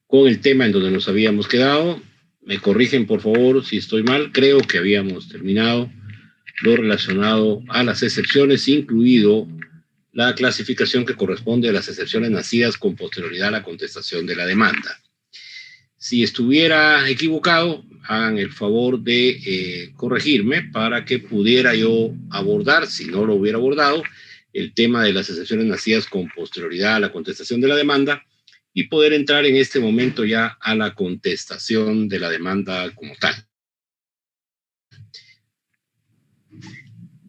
Con el tema en donde nos habíamos quedado. Me corrigen, por favor, si estoy mal. Creo que habíamos terminado lo relacionado a las excepciones, incluido la clasificación que corresponde a las excepciones nacidas con posterioridad a la contestación de la demanda. Si estuviera equivocado, hagan el favor de corregirme para que pudiera yo abordar, si no lo hubiera abordado, el tema de las excepciones nacidas con posterioridad a la contestación de la demanda y poder entrar en este momento ya a la contestación de la demanda como tal.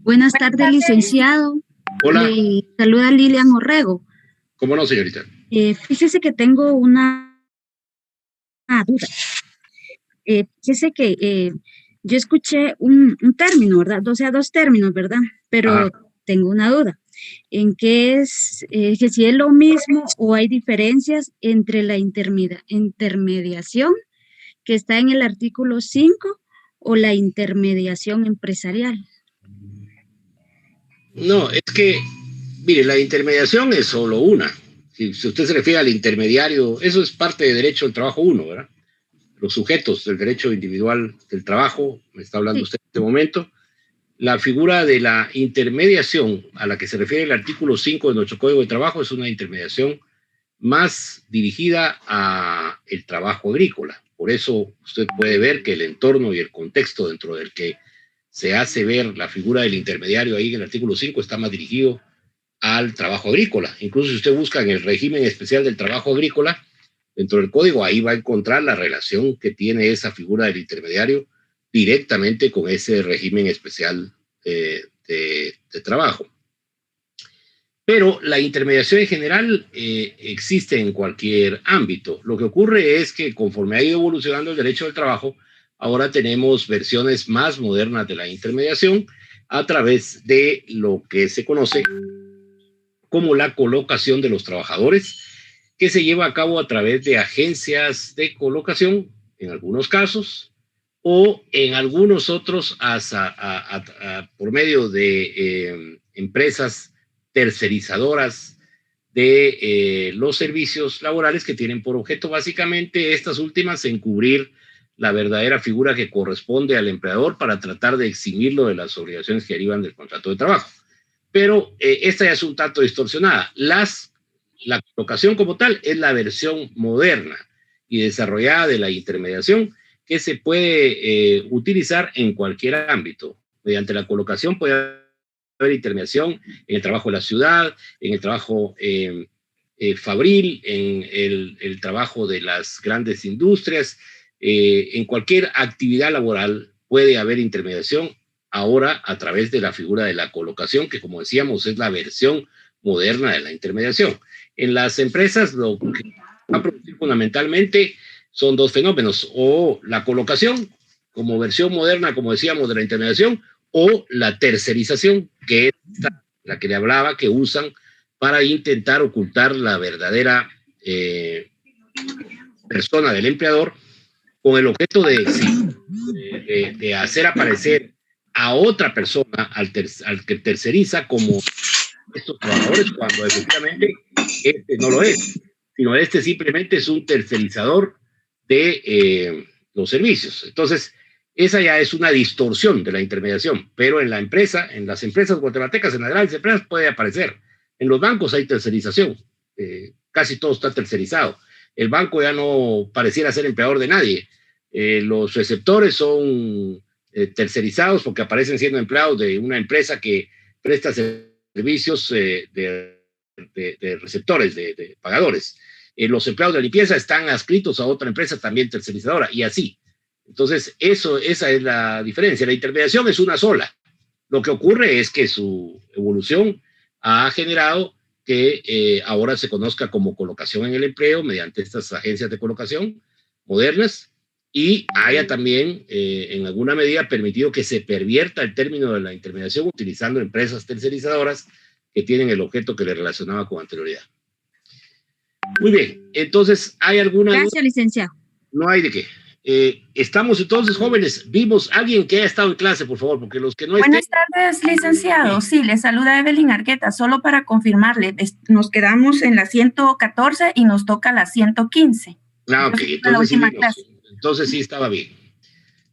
Buenas tardes, licenciado. Hola. Le saluda Lilian Orrego. ¿Cómo no, señorita? Fíjese que tengo una duda. Fíjese que yo escuché un término, ¿verdad? O sea, dos términos, ¿verdad? Pero tengo una duda. ¿En qué es, que si es lo mismo o hay diferencias entre la intermediación que está en el artículo 5 o la intermediación empresarial? No, es que, mire, la intermediación es solo una. Si usted se refiere al intermediario, eso es parte de derecho del trabajo 1, ¿verdad? Los sujetos del derecho individual del trabajo, me está hablando usted en este momento. La figura de la intermediación a la que se refiere el artículo 5 de nuestro Código de Trabajo es una intermediación más dirigida a el trabajo agrícola. Por eso usted puede ver que el entorno y el contexto dentro del que se hace ver la figura del intermediario ahí en el artículo 5 está más dirigido al trabajo agrícola. Incluso si usted busca en el régimen especial del trabajo agrícola, dentro del código, ahí va a encontrar la relación que tiene esa figura del intermediario directamente con ese régimen especial de trabajo. Pero la intermediación en general existe en cualquier ámbito. Lo que ocurre es que conforme ha ido evolucionando el derecho del trabajo, ahora tenemos versiones más modernas de la intermediación a través de lo que se conoce como la colocación de los trabajadores, que se lleva a cabo a través de agencias de colocación, en algunos casos, o en algunos otros por medio de empresas tercerizadoras de los servicios laborales que tienen por objeto básicamente estas últimas encubrir la verdadera figura que corresponde al empleador para tratar de eximirlo de las obligaciones que derivan del contrato de trabajo. Pero esta ya es un tanto distorsionada. La colocación como tal es la versión moderna y desarrollada de la intermediación que se puede utilizar en cualquier ámbito. Mediante la colocación puede haber intermediación en el trabajo de la ciudad, en el trabajo fabril, en el trabajo de las grandes industrias, en cualquier actividad laboral puede haber intermediación ahora a través de la figura de la colocación, que como decíamos es la versión moderna de la intermediación. En las empresas lo que va a producir fundamentalmente son dos fenómenos, o la colocación como versión moderna, como decíamos, de la intermediación, o la tercerización, que es la que le hablaba, que usan para intentar ocultar la verdadera persona del empleador con el objeto de hacer aparecer a otra persona al que terceriza como estos trabajadores, cuando efectivamente este no lo es, sino este simplemente es un tercerizador de los servicios. Entonces, esa ya es una distorsión de la intermediación, pero en la empresa, en las empresas guatemaltecas, en las grandes empresas puede aparecer. En los bancos hay tercerización, casi todo está tercerizado. El banco ya no pareciera ser empleador de nadie. Los receptores son tercerizados porque aparecen siendo empleados de una empresa que presta servicios de receptores, de pagadores. Los empleados de limpieza están adscritos a otra empresa también tercerizadora y así. Entonces, esa es la diferencia. La intermediación es una sola. Lo que ocurre es que su evolución ha generado que ahora se conozca como colocación en el empleo mediante estas agencias de colocación modernas y haya también en alguna medida permitido que se pervierta el término de la intermediación utilizando empresas tercerizadoras que tienen el objeto que le relacionaba con anterioridad. Muy bien, entonces, ¿hay alguna duda? Gracias, licenciado. No hay de qué. Estamos entonces, jóvenes, vimos a alguien que haya estado en clase, por favor, porque los que no estén... Buenas tardes, licenciado. Sí, le saluda Evelyn Argueta. Solo para confirmarle, nos quedamos en la 114 y nos toca la 115. Ah, ok, entonces sí estaba bien.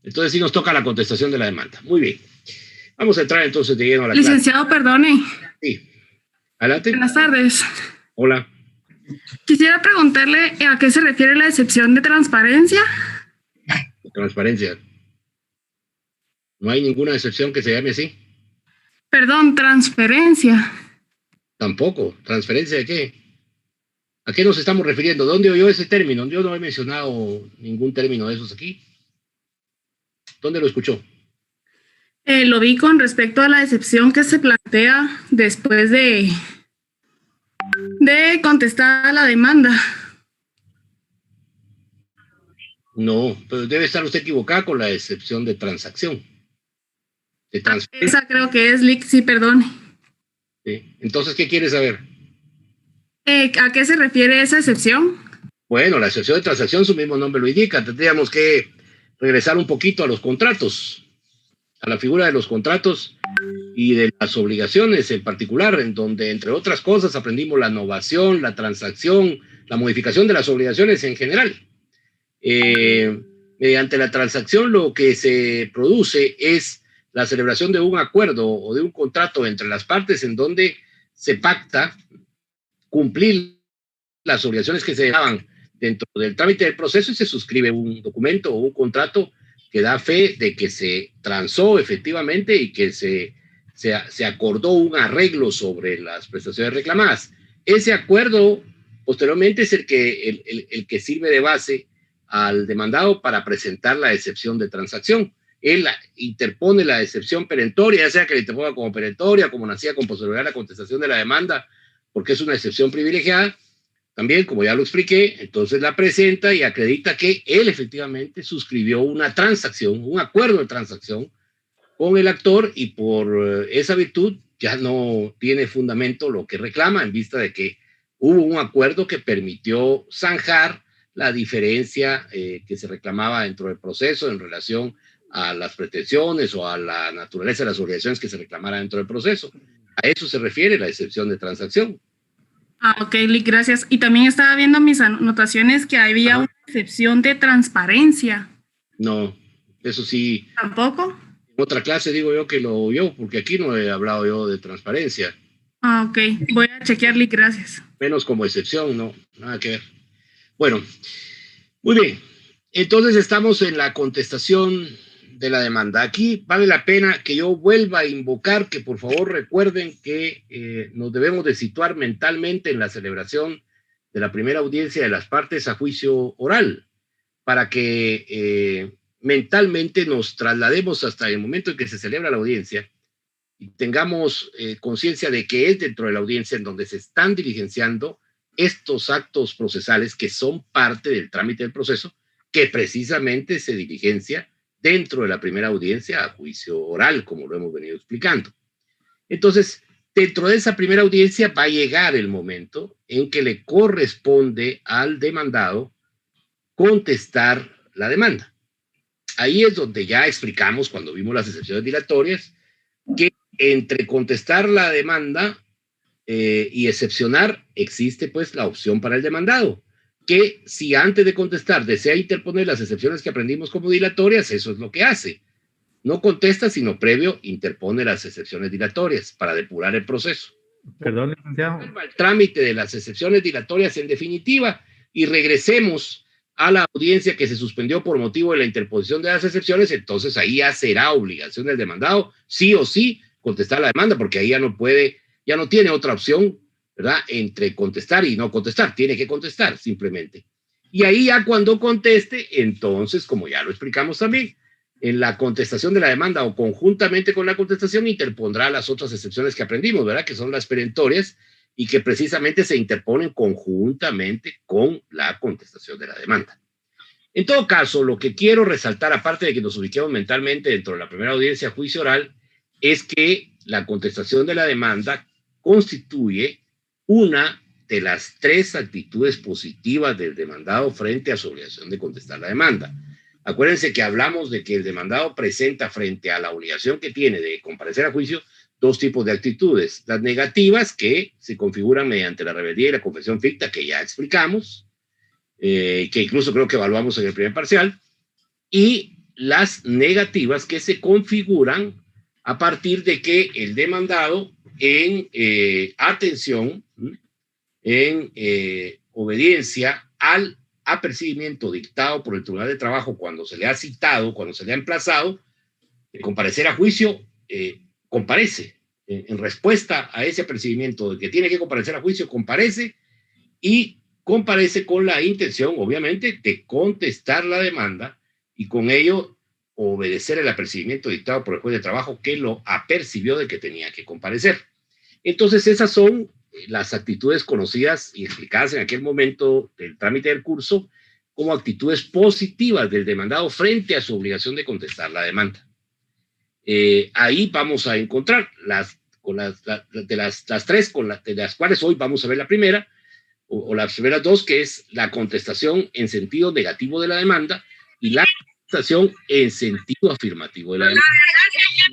Entonces sí nos toca la contestación de la demanda. Muy bien. Vamos a entrar entonces de lleno a la clase. Licenciado, perdone. Sí. Adelante. Buenas tardes. Hola. Quisiera preguntarle a qué se refiere la excepción de transparencia. Transparencia. No hay ninguna excepción que se llame así. Perdón, transferencia. Tampoco. ¿Transferencia de qué? ¿A qué nos estamos refiriendo? ¿Dónde oyó ese término? Yo no he mencionado ningún término de esos aquí. ¿Dónde lo escuchó? Lo vi con respecto a la excepción que se plantea después de contestar a la demanda. No, pero debe estar usted equivocada con la excepción de transacción. De esa creo que es, sí, perdón. Sí. Entonces, ¿qué quiere saber? ¿A qué se refiere esa excepción? Bueno, la excepción de transacción, su mismo nombre lo indica. Tendríamos que regresar un poquito a los contratos, a la figura de los contratos y de las obligaciones en particular, en donde, entre otras cosas, aprendimos la novación, la transacción, la modificación de las obligaciones en general. Mediante la transacción lo que se produce es la celebración de un acuerdo o de un contrato entre las partes en donde se pacta cumplir las obligaciones que se daban dentro del trámite del proceso y se suscribe un documento o un contrato que da fe de que se transó efectivamente y que se acordó un arreglo sobre las prestaciones reclamadas. Ese acuerdo posteriormente es el que sirve de base al demandado para presentar la excepción de transacción. Él interpone la excepción perentoria, ya sea que la interponga como perentoria, como nacía con posterioridad a la contestación de la demanda, porque es una excepción privilegiada. También, como ya lo expliqué, entonces la presenta y acredita que él efectivamente suscribió una transacción, un acuerdo de transacción con el actor y por esa virtud ya no tiene fundamento lo que reclama en vista de que hubo un acuerdo que permitió zanjar la diferencia que se reclamaba dentro del proceso en relación a las pretensiones o a la naturaleza de las obligaciones que se reclamara dentro del proceso. A eso se refiere la excepción de transacción. Ah, ok, Lick, gracias. Y también estaba viendo mis anotaciones que había una excepción de transparencia. No, eso sí. ¿Tampoco? En otra clase digo yo que lo oyó, porque aquí no he hablado yo de transparencia. Ah, ok. Voy a chequear, Lick, gracias. Menos como excepción, no, nada que ver. Bueno, muy bien. Entonces estamos en la contestación de la demanda. Aquí vale la pena que yo vuelva a invocar que por favor recuerden que nos debemos de situar mentalmente en la celebración de la primera audiencia de las partes a juicio oral, para que mentalmente nos traslademos hasta el momento en que se celebra la audiencia y tengamos conciencia de que es dentro de la audiencia en donde se están diligenciando estos actos procesales que son parte del trámite del proceso, que precisamente se diligencia dentro de la primera audiencia a juicio oral, como lo hemos venido explicando. Entonces, dentro de esa primera audiencia va a llegar el momento en que le corresponde al demandado contestar la demanda. Ahí es donde ya explicamos, cuando vimos las excepciones dilatorias, que entre contestar la demanda y excepcionar existe pues la opción para el demandado, que si antes de contestar desea interponer las excepciones que aprendimos como dilatorias, eso es lo que hace. No contesta, sino previo interpone las excepciones dilatorias para depurar el proceso. Perdón, licenciado. El trámite de las excepciones dilatorias en definitiva y regresemos a la audiencia que se suspendió por motivo de la interposición de las excepciones, entonces ahí ya será obligación del demandado, sí o sí, contestar la demanda, porque ahí ya no puede, ya no tiene otra opción, ¿verdad? Entre contestar y no contestar, tiene que contestar simplemente. Y ahí ya cuando conteste, entonces, como ya lo explicamos también, en la contestación de la demanda o conjuntamente con la contestación interpondrá las otras excepciones que aprendimos, ¿verdad? Que son las perentorias y que precisamente se interponen conjuntamente con la contestación de la demanda. En todo caso, lo que quiero resaltar, aparte de que nos ubiquemos mentalmente dentro de la primera audiencia a juicio oral, es que la contestación de la demanda constituye una de las tres actitudes positivas del demandado frente a su obligación de contestar la demanda. Acuérdense que hablamos de que el demandado presenta frente a la obligación que tiene de comparecer a juicio dos tipos de actitudes. Las negativas, que se configuran mediante la rebeldía y la confesión ficta, que ya explicamos, que incluso creo que evaluamos en el primer parcial, y las negativas que se configuran a partir de que el demandado en atención, en obediencia al apercibimiento dictado por el Tribunal de Trabajo cuando se le ha citado, cuando se le ha emplazado, de comparecer a juicio, comparece. En respuesta a ese apercibimiento de que tiene que comparecer a juicio, comparece y comparece con la intención, obviamente, de contestar la demanda y con ello obedecer el apercibimiento dictado por el juez de trabajo que lo apercibió de que tenía que comparecer. Entonces, esas son las actitudes conocidas y explicadas en aquel momento del trámite del curso como actitudes positivas del demandado frente a su obligación de contestar la demanda. Ahí vamos a encontrar las tres, de las cuales hoy vamos a ver la primera, o las primeras dos, que es la contestación en sentido negativo de la demanda y la contestación en sentido afirmativo de la demanda.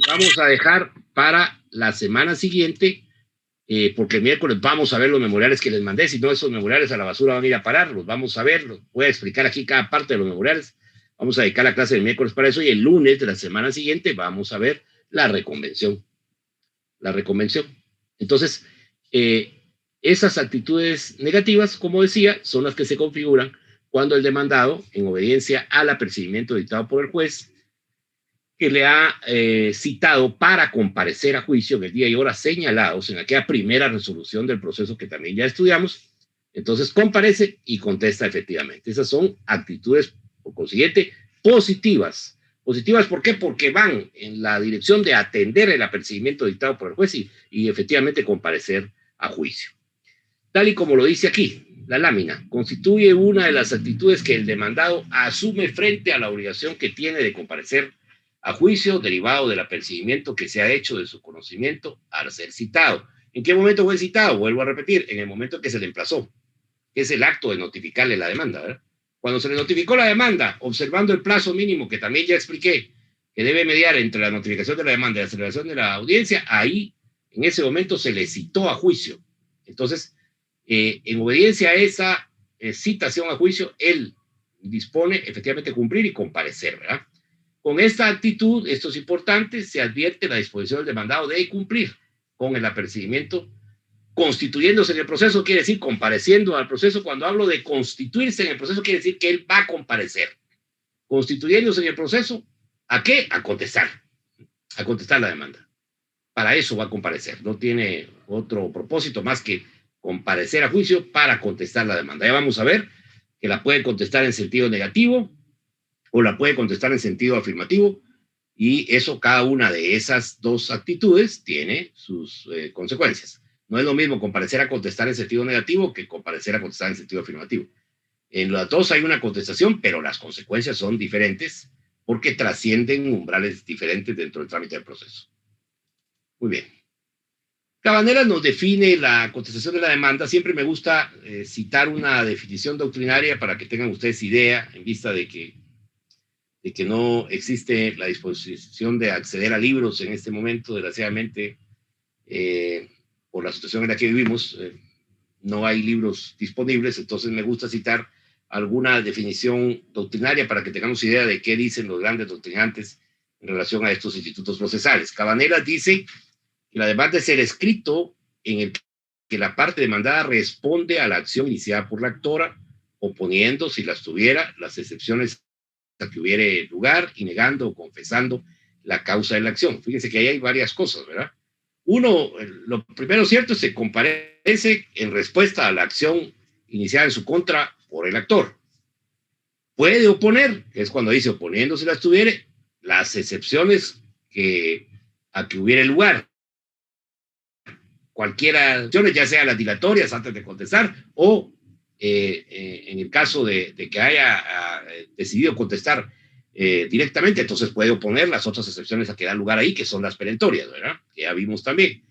Vamos a dejar para la semana siguiente, porque el miércoles vamos a ver los memoriales que les mandé. Si no, esos memoriales a la basura van a ir a parar, los vamos a ver, los voy a explicar aquí cada parte de los memoriales. Vamos a dedicar la clase del miércoles para eso, y el lunes de la semana siguiente vamos a ver la reconvención. La reconvención. Entonces, esas actitudes negativas, como decía, son las que se configuran cuando el demandado, en obediencia al apercibimiento dictado por el juez, que le ha citado para comparecer a juicio en el día y hora señalados en aquella primera resolución del proceso que también ya estudiamos, entonces comparece y contesta efectivamente. Esas son actitudes, por consiguiente, positivas. Positivas, ¿por qué? Porque van en la dirección de atender el apercibimiento dictado por el juez y efectivamente comparecer a juicio. Tal y como lo dice aquí, la lámina constituye una de las actitudes que el demandado asume frente a la obligación que tiene de comparecer a juicio derivado del apercibimiento que se ha hecho de su conocimiento al ser citado. ¿En qué momento fue citado? Vuelvo a repetir, en el momento que se le emplazó, que es el acto de notificarle la demanda, ¿verdad? Cuando se le notificó la demanda, observando el plazo mínimo que también ya expliqué, que debe mediar entre la notificación de la demanda y la celebración de la audiencia, ahí, en ese momento, se le citó a juicio. Entonces, en obediencia a esa citación a juicio, él dispone efectivamente cumplir y comparecer, ¿verdad? Con esta actitud, esto es importante, se advierte la disposición del demandado de cumplir con el apercibimiento, constituyéndose en el proceso, quiere decir compareciendo al proceso. Cuando hablo de constituirse en el proceso, quiere decir que él va a comparecer. Constituyéndose en el proceso, ¿a qué? A contestar la demanda. Para eso va a comparecer, no tiene otro propósito más que comparecer a juicio para contestar la demanda. Ya vamos a ver que la puede contestar en sentido negativo o la puede contestar en sentido afirmativo, y eso, cada una de esas dos actitudes tiene sus consecuencias. No es lo mismo comparecer a contestar en sentido negativo que comparecer a contestar en sentido afirmativo. En las dos hay una contestación, pero las consecuencias son diferentes porque trascienden umbrales diferentes dentro del trámite del proceso. Muy bien. Cabanera nos define la contestación de la demanda. Siempre me gusta citar una definición doctrinaria para que tengan ustedes idea, en vista de que no existe la disposición de acceder a libros en este momento, desgraciadamente, por la situación en la que vivimos, no hay libros disponibles. Entonces me gusta citar alguna definición doctrinaria para que tengamos idea de qué dicen los grandes doctrinantes en relación a estos institutos procesales. Cabanera dice que la demanda es el escrito en el que la parte demandada responde a la acción iniciada por la actora, oponiendo, si las tuviera, las excepciones a que hubiere lugar y negando o confesando la causa de la acción. Fíjense que ahí hay varias cosas, ¿verdad? Uno, lo primero cierto, se comparece en respuesta a la acción iniciada en su contra por el actor. Puede oponer, que es cuando dice oponiendo si las tuviere, las excepciones a que hubiere lugar. Cualquiera acciones, ya sea las dilatorias antes de contestar o en el caso de que haya decidido contestar directamente, entonces puede oponer las otras excepciones a que da lugar ahí, que son las perentorias, ¿verdad? Que ya vimos también.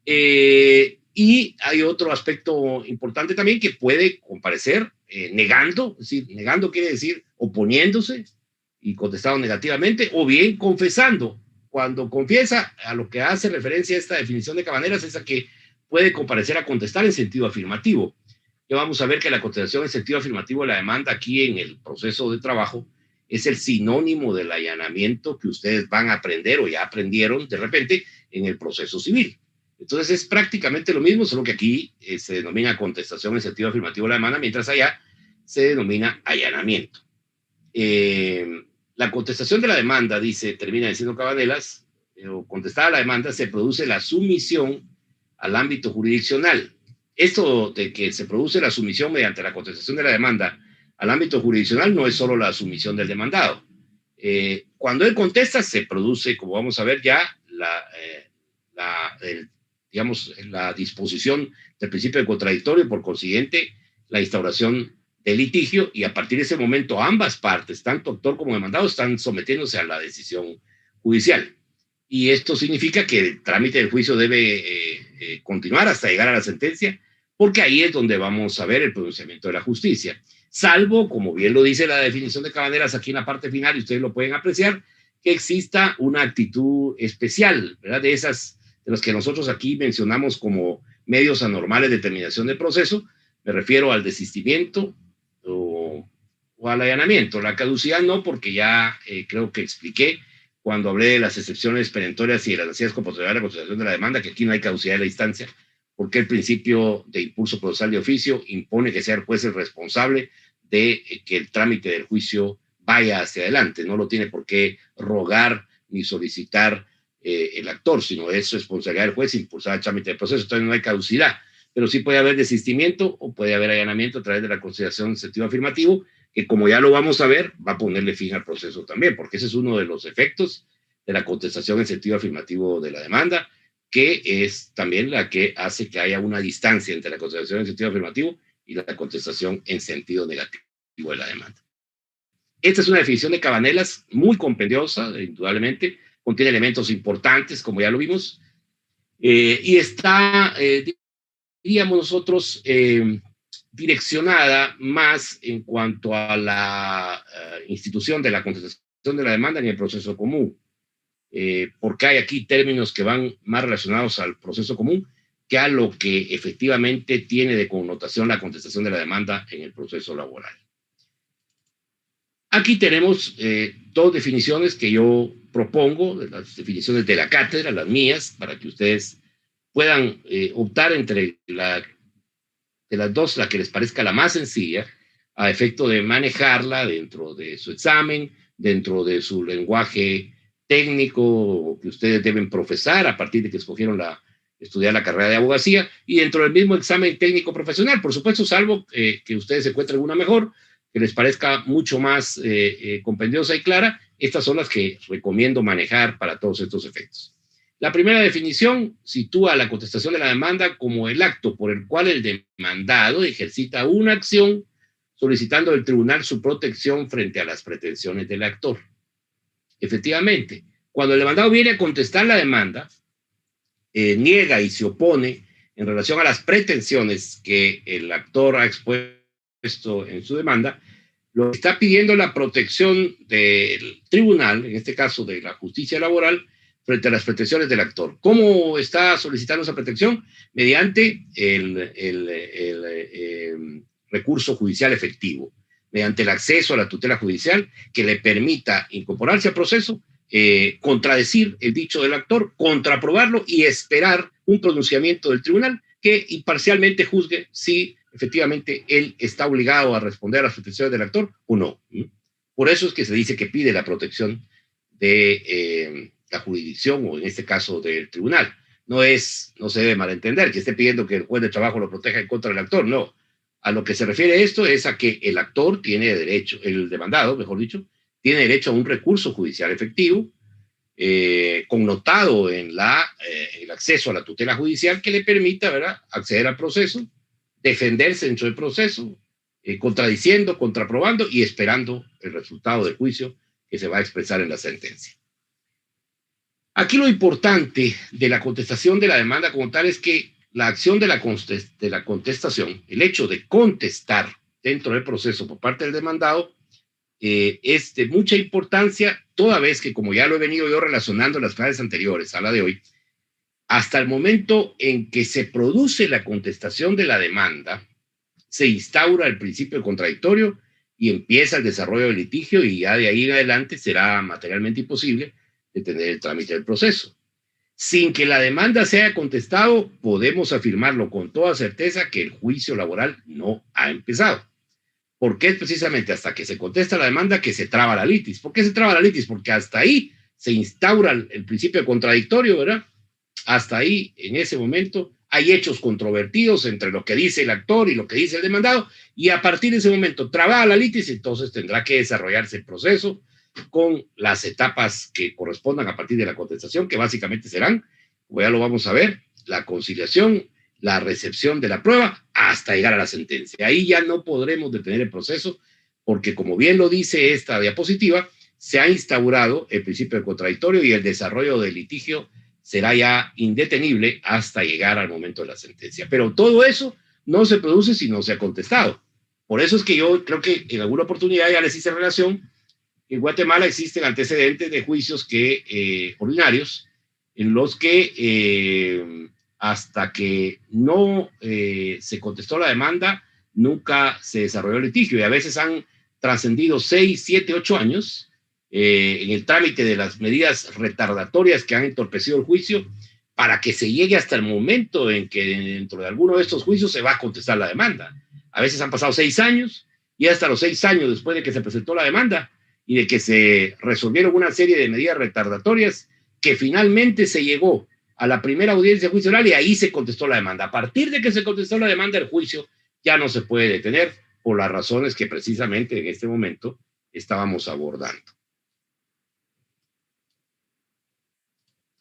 Y hay otro aspecto importante también, que puede comparecer negando, es decir, negando quiere decir oponiéndose, y contestado negativamente, o bien confesando. Cuando confiesa, a lo que hace referencia esta definición de Cabanelas es a que puede comparecer a contestar en sentido afirmativo. Ya vamos a ver que la contestación en sentido afirmativo de la demanda aquí en el proceso de trabajo es el sinónimo del allanamiento que ustedes van a aprender o ya aprendieron de repente en el proceso civil. Entonces es prácticamente lo mismo, solo que aquí se denomina contestación en sentido afirmativo de la demanda, mientras allá se denomina allanamiento. La contestación de la demanda, dice, termina diciendo Cabanelas, o contestada la demanda, se produce la sumisión al ámbito jurisdiccional. Esto de que se produce la sumisión mediante la contestación de la demanda al ámbito jurisdiccional no es solo la sumisión del demandado. Cuando él contesta, se produce, como vamos a ver ya, la disposición del principio de contradictorio y por consiguiente la instauración del litigio, y a partir de ese momento ambas partes, tanto actor como demandado, están sometiéndose a la decisión judicial. Y esto significa que el trámite del juicio debe continuar hasta llegar a la sentencia, porque ahí es donde vamos a ver el pronunciamiento de la justicia. Salvo, como bien lo dice la definición de Cabanelas aquí en la parte final, y ustedes lo pueden apreciar, que exista una actitud especial, ¿verdad? De los que nosotros aquí mencionamos como medios anormales de terminación del proceso. Me refiero al desistimiento o al allanamiento. La caducidad no, porque ya creo que expliqué cuando hablé de las excepciones perentorias y de las necesidades compositoriales de la consideración de la demanda, que aquí no hay caducidad de la instancia, porque el principio de impulso procesal de oficio impone que sea el juez el responsable de que el trámite del juicio vaya hacia adelante. No lo tiene por qué rogar ni solicitar el actor, sino es responsabilidad del juez impulsar el trámite del proceso. Entonces no hay caducidad, pero sí puede haber desistimiento o puede haber allanamiento a través de la consideración en sentido afirmativo, que como ya lo vamos a ver, va a ponerle fin al proceso también, porque ese es uno de los efectos de la contestación en sentido afirmativo de la demanda, que es también la que hace que haya una distancia entre la contestación en sentido afirmativo y la contestación en sentido negativo de la demanda. Esta es una definición de Cabanelas muy compendiosa, indudablemente, contiene elementos importantes, como ya lo vimos, y está, diríamos nosotros, direccionada más en cuanto a la institución de la contestación de la demanda en el proceso común, porque hay aquí términos que van más relacionados al proceso común que a lo que efectivamente tiene de connotación la contestación de la demanda en el proceso laboral. Aquí tenemos dos definiciones que yo propongo, las definiciones de la cátedra, las mías, para que ustedes puedan optar entre de las dos, la que les parezca la más sencilla, a efecto de manejarla dentro de su examen, dentro de su lenguaje técnico que ustedes deben profesar a partir de que escogieron estudiar la carrera de abogacía, y dentro del mismo examen técnico profesional, por supuesto, salvo que ustedes encuentren una mejor, que les parezca mucho más compendiosa y clara. Estas son las que recomiendo manejar para todos estos efectos. La primera definición sitúa la contestación de la demanda como el acto por el cual el demandado ejercita una acción solicitando del tribunal su protección frente a las pretensiones del actor. Efectivamente, cuando el demandado viene a contestar la demanda, niega y se opone en relación a las pretensiones que el actor ha expuesto en su demanda, lo que está pidiendo la protección del tribunal, en este caso de la justicia laboral, frente a las pretensiones del actor. ¿Cómo está solicitando esa protección? Mediante el recurso judicial efectivo, mediante el acceso a la tutela judicial que le permita incorporarse al proceso, contradecir el dicho del actor, contraprobarlo y esperar un pronunciamiento del tribunal que imparcialmente juzgue si efectivamente él está obligado a responder a las pretensiones del actor o no. Por eso es que se dice que pide la protección de la jurisdicción, o en este caso del tribunal. No se debe malentender que esté pidiendo que el juez de trabajo lo proteja en contra del actor, no. A lo que se refiere esto es a que el actor tiene derecho, el demandado, mejor dicho, tiene derecho a un recurso judicial efectivo, connotado en el acceso a la tutela judicial que le permita, ¿verdad?, acceder al proceso, defenderse dentro del proceso, contradiciendo, contraprobando y esperando el resultado del juicio que se va a expresar en la sentencia. Aquí lo importante de la contestación de la demanda como tal es que la acción de la contestación, el hecho de contestar dentro del proceso por parte del demandado, es de mucha importancia, toda vez que, como ya lo he venido yo relacionando en las clases anteriores a la de hoy, hasta el momento en que se produce la contestación de la demanda, se instaura el principio contradictorio y empieza el desarrollo del litigio, y ya de ahí en adelante será materialmente imposible detener el trámite del proceso. Sin que la demanda se haya contestado, podemos afirmarlo con toda certeza que el juicio laboral no ha empezado. Porque es precisamente hasta que se contesta la demanda que se traba la litis. ¿Por qué se traba la litis? Porque hasta ahí se instaura el principio contradictorio, ¿verdad? Hasta ahí, en ese momento, hay hechos controvertidos entre lo que dice el actor y lo que dice el demandado, y a partir de ese momento, trabada la litis, entonces tendrá que desarrollarse el proceso con las etapas que correspondan a partir de la contestación, que básicamente serán, como ya lo vamos a ver, la conciliación, la recepción de la prueba, hasta llegar a la sentencia. Ahí ya no podremos detener el proceso, porque como bien lo dice esta diapositiva, se ha instaurado el principio de contradictorio y el desarrollo del litigio será ya indetenible hasta llegar al momento de la sentencia. Pero todo eso no se produce si no se ha contestado. Por eso es que yo creo que en alguna oportunidad ya les hice relación. En Guatemala existen antecedentes de juicios ordinarios en los que hasta que no se contestó la demanda, nunca se desarrolló el litigio, y a veces han trascendido 6, 7, 8 años en el trámite de las medidas retardatorias que han entorpecido el juicio, para que se llegue hasta el momento en que dentro de alguno de estos juicios se va a contestar la demanda. A veces han pasado 6 años, y hasta los 6 años después de que se presentó la demanda y de que se resolvieron una serie de medidas retardatorias, que finalmente se llegó a la primera audiencia de juicio oral y ahí se contestó la demanda. A partir de que se contestó la demanda, el juicio ya no se puede detener por las razones que precisamente en este momento estábamos abordando.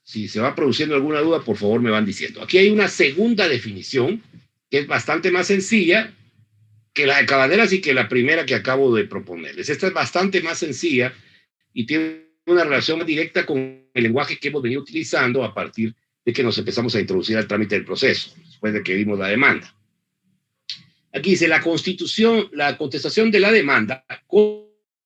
Si se va produciendo alguna duda, por favor me van diciendo. Aquí hay una segunda definición que es bastante más sencilla que la de Cabaneras y que la primera que acabo de proponerles. Esta es bastante más sencilla y tiene una relación más directa con el lenguaje que hemos venido utilizando a partir de que nos empezamos a introducir al trámite del proceso, después de que vimos la demanda. Aquí dice, la contestación de la demanda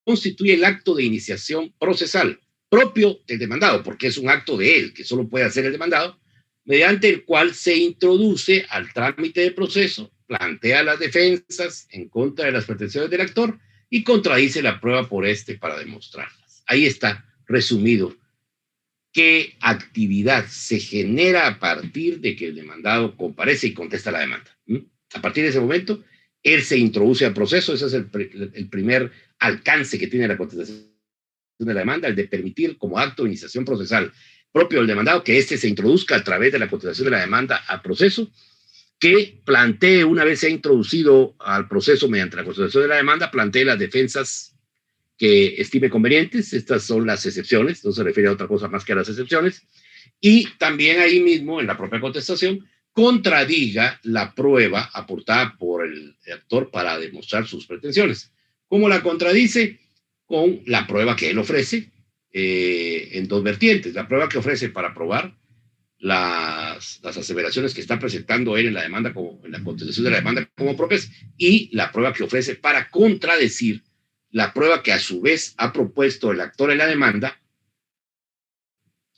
constituye el acto de iniciación procesal propio del demandado, porque es un acto de él, que solo puede hacer el demandado, mediante el cual se introduce al trámite del proceso, plantea las defensas en contra de las pretensiones del actor y contradice la prueba por para demostrarlas. Ahí está resumido qué actividad se genera a partir de que el demandado comparece y contesta la demanda. A partir de ese momento, él se introduce al proceso. Ese es el primer alcance que tiene la contestación de la demanda, el de permitir como acto de iniciación procesal propio del demandado que éste se introduzca a través de la contestación de la demanda al proceso, que plantee, una vez se ha introducido al proceso mediante la contestación de la demanda, plantee las defensas que estime convenientes. Estas son las excepciones, no se refiere a otra cosa más que a las excepciones, y también ahí mismo, en la propia contestación, contradiga la prueba aportada por el actor para demostrar sus pretensiones. ¿Cómo la contradice? Con la prueba que él ofrece en dos vertientes. La prueba que ofrece para probar las aseveraciones que está presentando él en la demanda, en la contestación de la demanda como propias, y la prueba que ofrece para contradecir la prueba que a su vez ha propuesto el actor en la demanda,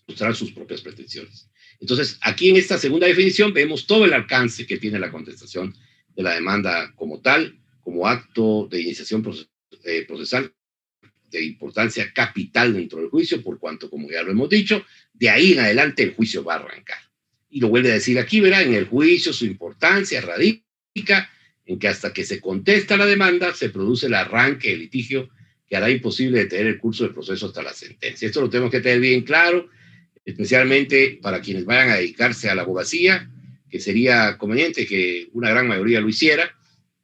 mostrar sus propias pretensiones. Entonces, aquí en esta segunda definición vemos todo el alcance que tiene la contestación de la demanda como tal, como acto de iniciación procesal de importancia capital dentro del juicio, por cuanto, como ya lo hemos dicho, de ahí en adelante el juicio va a arrancar. Y lo vuelve a decir aquí, verá, en el juicio su importancia radica en que hasta que se contesta la demanda se produce el arranque del litigio que hará imposible detener el curso del proceso hasta la sentencia. Esto lo tenemos que tener bien claro, especialmente para quienes vayan a dedicarse a la abogacía, que sería conveniente que una gran mayoría lo hiciera.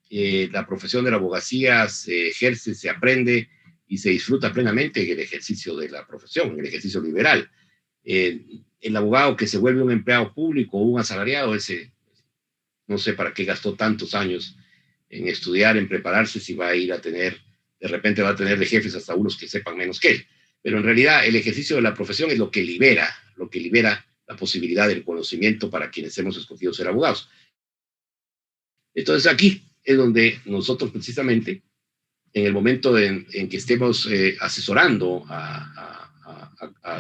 La profesión de la abogacía se ejerce, se aprende y se disfruta plenamente en el ejercicio de la profesión, en el ejercicio liberal. El abogado que se vuelve un empleado público o un asalariado, ese no sé para qué gastó tantos años en estudiar, en prepararse, si va a ir a tener, de repente va a tener de jefes hasta unos que sepan menos que él. Pero en realidad el ejercicio de la profesión es lo que libera la posibilidad del conocimiento para quienes hemos escogido ser abogados. Entonces aquí es donde nosotros precisamente en el momento en que estemos asesorando a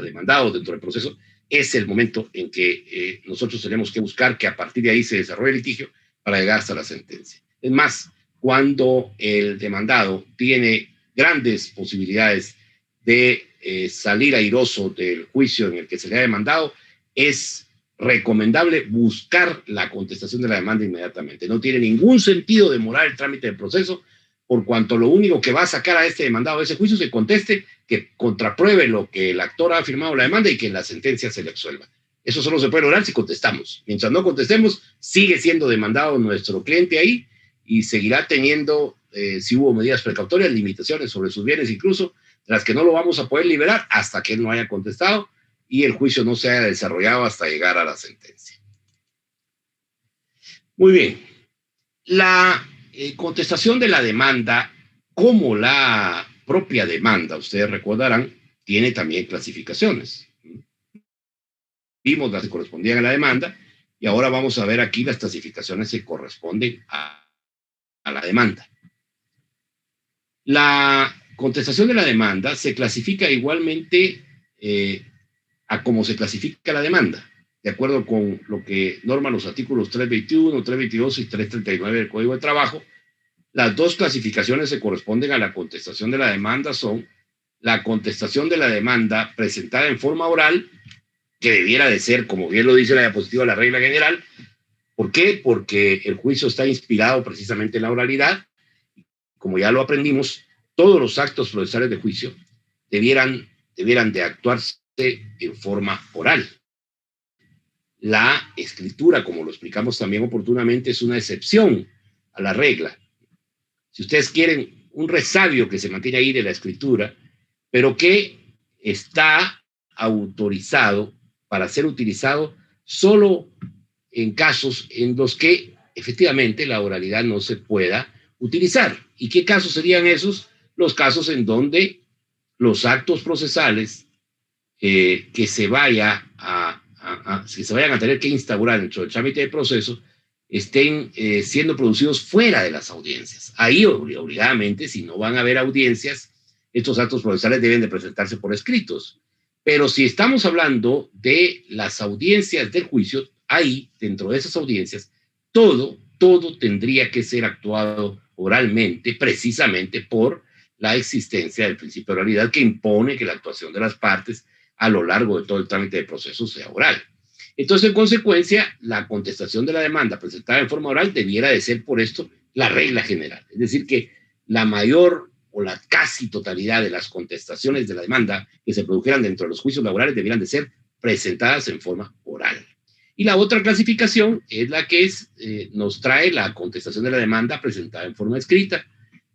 demandados dentro del proceso, es el momento en que nosotros tenemos que buscar que a partir de ahí se desarrolle el litigio para llegar hasta la sentencia. Es más, cuando el demandado tiene grandes posibilidades de salir airoso del juicio en el que se le ha demandado, es recomendable buscar la contestación de la demanda inmediatamente. No tiene ningún sentido demorar el trámite del proceso, por cuanto lo único que va a sacar a este demandado de ese juicio se conteste, que contrapruebe lo que el actor ha afirmado la demanda y que en la sentencia se le absuelva. Eso solo se puede lograr si contestamos. Mientras no contestemos, sigue siendo demandado nuestro cliente ahí y seguirá teniendo, si hubo medidas precautorias, limitaciones sobre sus bienes incluso, las que no lo vamos a poder liberar hasta que él no haya contestado y el juicio no se haya desarrollado hasta llegar a la sentencia. Muy bien. La contestación de la demanda, como la propia demanda, ustedes recordarán, tiene también clasificaciones. Vimos las que correspondían a la demanda y ahora vamos a ver aquí las clasificaciones que corresponden a la demanda. La contestación de la demanda se clasifica igualmente a cómo se clasifica la demanda, de acuerdo con lo que norman los artículos 321, 322 y 339 del Código de Trabajo. Las dos clasificaciones que corresponden a la contestación de la demanda son la contestación de la demanda presentada en forma oral, que debiera de ser, como bien lo dice la diapositiva, la regla general. ¿Por qué? Porque el juicio está inspirado precisamente en la oralidad. Como ya lo aprendimos, todos los actos procesales de juicio debieran de actuarse en forma oral. La escritura, como lo explicamos también oportunamente, es una excepción a la regla. Si ustedes quieren un resabio que se mantiene ahí de la escritura, pero que está autorizado para ser utilizado solo en casos en los que efectivamente la oralidad no se pueda utilizar. ¿Y qué casos serían esos? Los casos en donde los actos procesales que se vayan a tener que instaurar dentro del trámite de proceso estén siendo producidos fuera de las audiencias. Ahí, obligadamente, si no van a haber audiencias, estos actos procesales deben de presentarse por escritos. Pero si estamos hablando de las audiencias del juicio, ahí, dentro de esas audiencias, todo tendría que ser actuado oralmente, precisamente por la existencia del principio de oralidad que impone que la actuación de las partes a lo largo de todo el trámite de proceso sea oral. Entonces, en consecuencia, la contestación de la demanda presentada en forma oral debiera de ser por esto la regla general. Es decir, que la mayor o la casi totalidad de las contestaciones de la demanda que se produjeran dentro de los juicios laborales debieran de ser presentadas en forma oral. Y la otra clasificación es la que nos trae la contestación de la demanda presentada en forma escrita,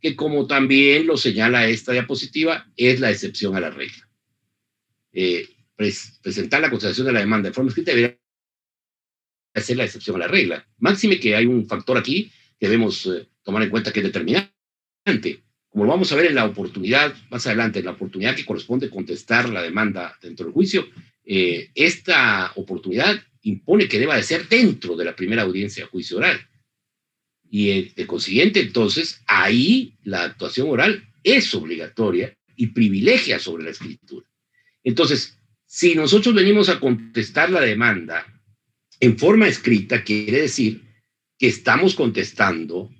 que como también lo señala esta diapositiva, es la excepción a la regla. Presentar la contestación de la demanda en forma escrita debería ser la excepción a la regla. Máxime que hay un factor aquí que debemos tomar en cuenta que es determinante. Como lo vamos a ver en la oportunidad, más adelante, en la oportunidad que corresponde contestar la demanda dentro del juicio, esta oportunidad impone que deba de ser dentro de la primera audiencia de juicio oral. Y de consiguiente, entonces, ahí la actuación oral es obligatoria y privilegia sobre la escritura. Entonces, si nosotros venimos a contestar la demanda en forma escrita, quiere decir que estamos contestando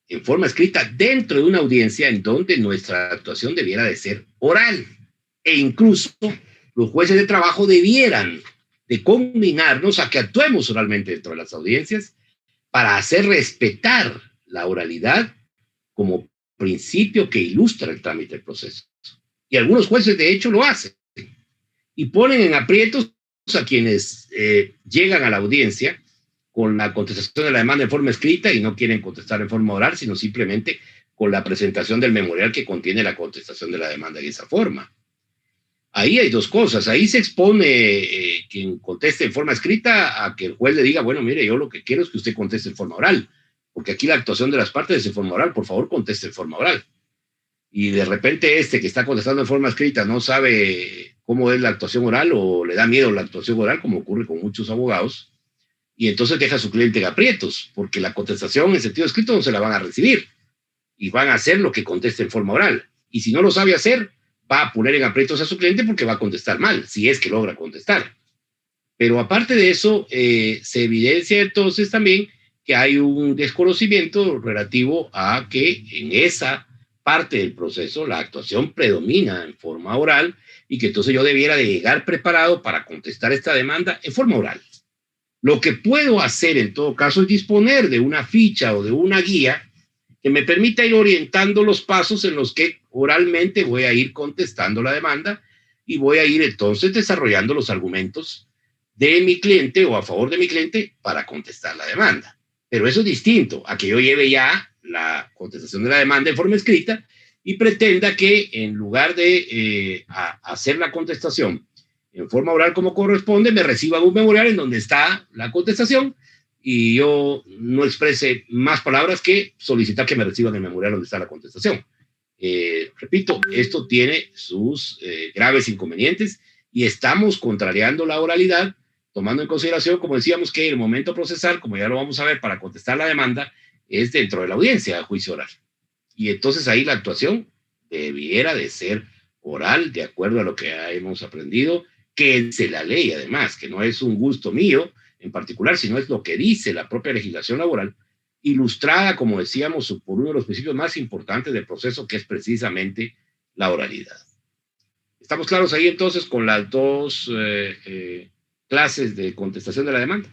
en forma escrita dentro de una audiencia en donde nuestra actuación debiera de ser oral. E incluso los jueces de trabajo debieran de combinarnos a que actuemos oralmente dentro de las audiencias para hacer respetar la oralidad como principio que ilustra el trámite del proceso. Y algunos jueces, de hecho, lo hacen. Y ponen en aprietos a quienes llegan a la audiencia con la contestación de la demanda en forma escrita y no quieren contestar en forma oral, sino simplemente con la presentación del memorial que contiene la contestación de la demanda de esa forma. Ahí hay dos cosas. Ahí se expone quien conteste en forma escrita a que el juez le diga, bueno, mire, yo lo que quiero es que usted conteste en forma oral, porque aquí la actuación de las partes es en forma oral, por favor, conteste en forma oral. Y de repente que está contestando en forma escrita no sabe cómo es la actuación oral o le da miedo la actuación oral, como ocurre con muchos abogados, y entonces deja a su cliente en aprietos, porque la contestación en sentido escrito no se la van a recibir. y van a hacer lo que conteste en forma oral. Y si no lo sabe hacer, va a poner en aprietos a su cliente porque va a contestar mal, si es que logra contestar. Pero aparte de eso, se evidencia entonces también que hay un desconocimiento relativo a que en esa parte del proceso la actuación predomina en forma oral y que entonces yo debiera de llegar preparado para contestar esta demanda en forma oral. Lo que puedo hacer en todo caso es disponer de una ficha o de una guía que me permita ir orientando los pasos en los que oralmente voy a ir contestando la demanda y voy a ir entonces desarrollando los argumentos de mi cliente o a favor de mi cliente para contestar la demanda. Pero eso es distinto a que yo lleve ya la contestación de la demanda en forma escrita y pretenda que en lugar de hacer la contestación en forma oral como corresponde, me reciban un memorial en donde está la contestación y yo no exprese más palabras que solicitar que me reciban el memorial donde está la contestación. Repito, esto tiene sus graves inconvenientes y estamos contrariando la oralidad, tomando en consideración, como decíamos, que el momento procesal, como ya lo vamos a ver, para contestar la demanda, es dentro de la audiencia a juicio oral. Y entonces ahí la actuación debiera de ser oral, de acuerdo a lo que hemos aprendido, que es la ley además, que no es un gusto mío en particular, sino es lo que dice la propia legislación laboral, ilustrada, como decíamos, por uno de los principios más importantes del proceso, que es precisamente la oralidad. ¿Estamos claros ahí entonces con las dos clases de contestación de la demanda?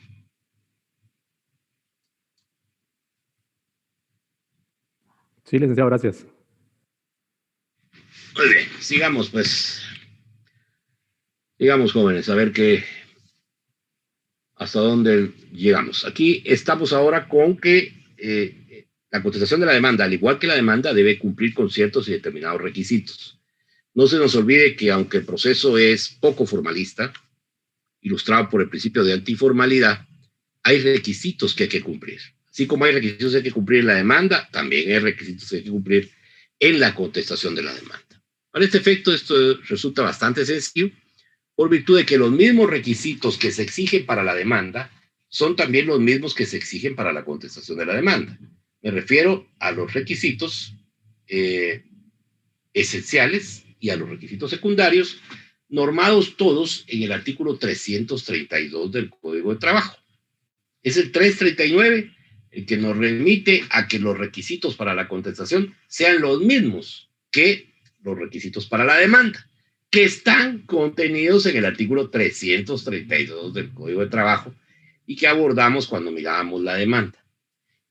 Sí, licenciado, gracias. Muy bien, sigamos pues. Sigamos, jóvenes, a ver hasta dónde llegamos. Aquí estamos ahora con que la contestación de la demanda, al igual que la demanda, debe cumplir con ciertos y determinados requisitos. No se nos olvide que aunque el proceso es poco formalista, ilustrado por el principio de antiformalidad, hay requisitos que hay que cumplir. Así como hay requisitos que hay que cumplir en la demanda, también hay requisitos que hay que cumplir en la contestación de la demanda. Para este efecto, esto resulta bastante sencillo, por virtud de que los mismos requisitos que se exigen para la demanda son también los mismos que se exigen para la contestación de la demanda. Me refiero a los requisitos esenciales y a los requisitos secundarios, normados todos en el artículo 332 del Código de Trabajo. Es el 339 el que nos remite a que los requisitos para la contestación sean los mismos que los requisitos para la demanda, que están contenidos en el artículo 332 del Código de Trabajo y que abordamos cuando mirábamos la demanda.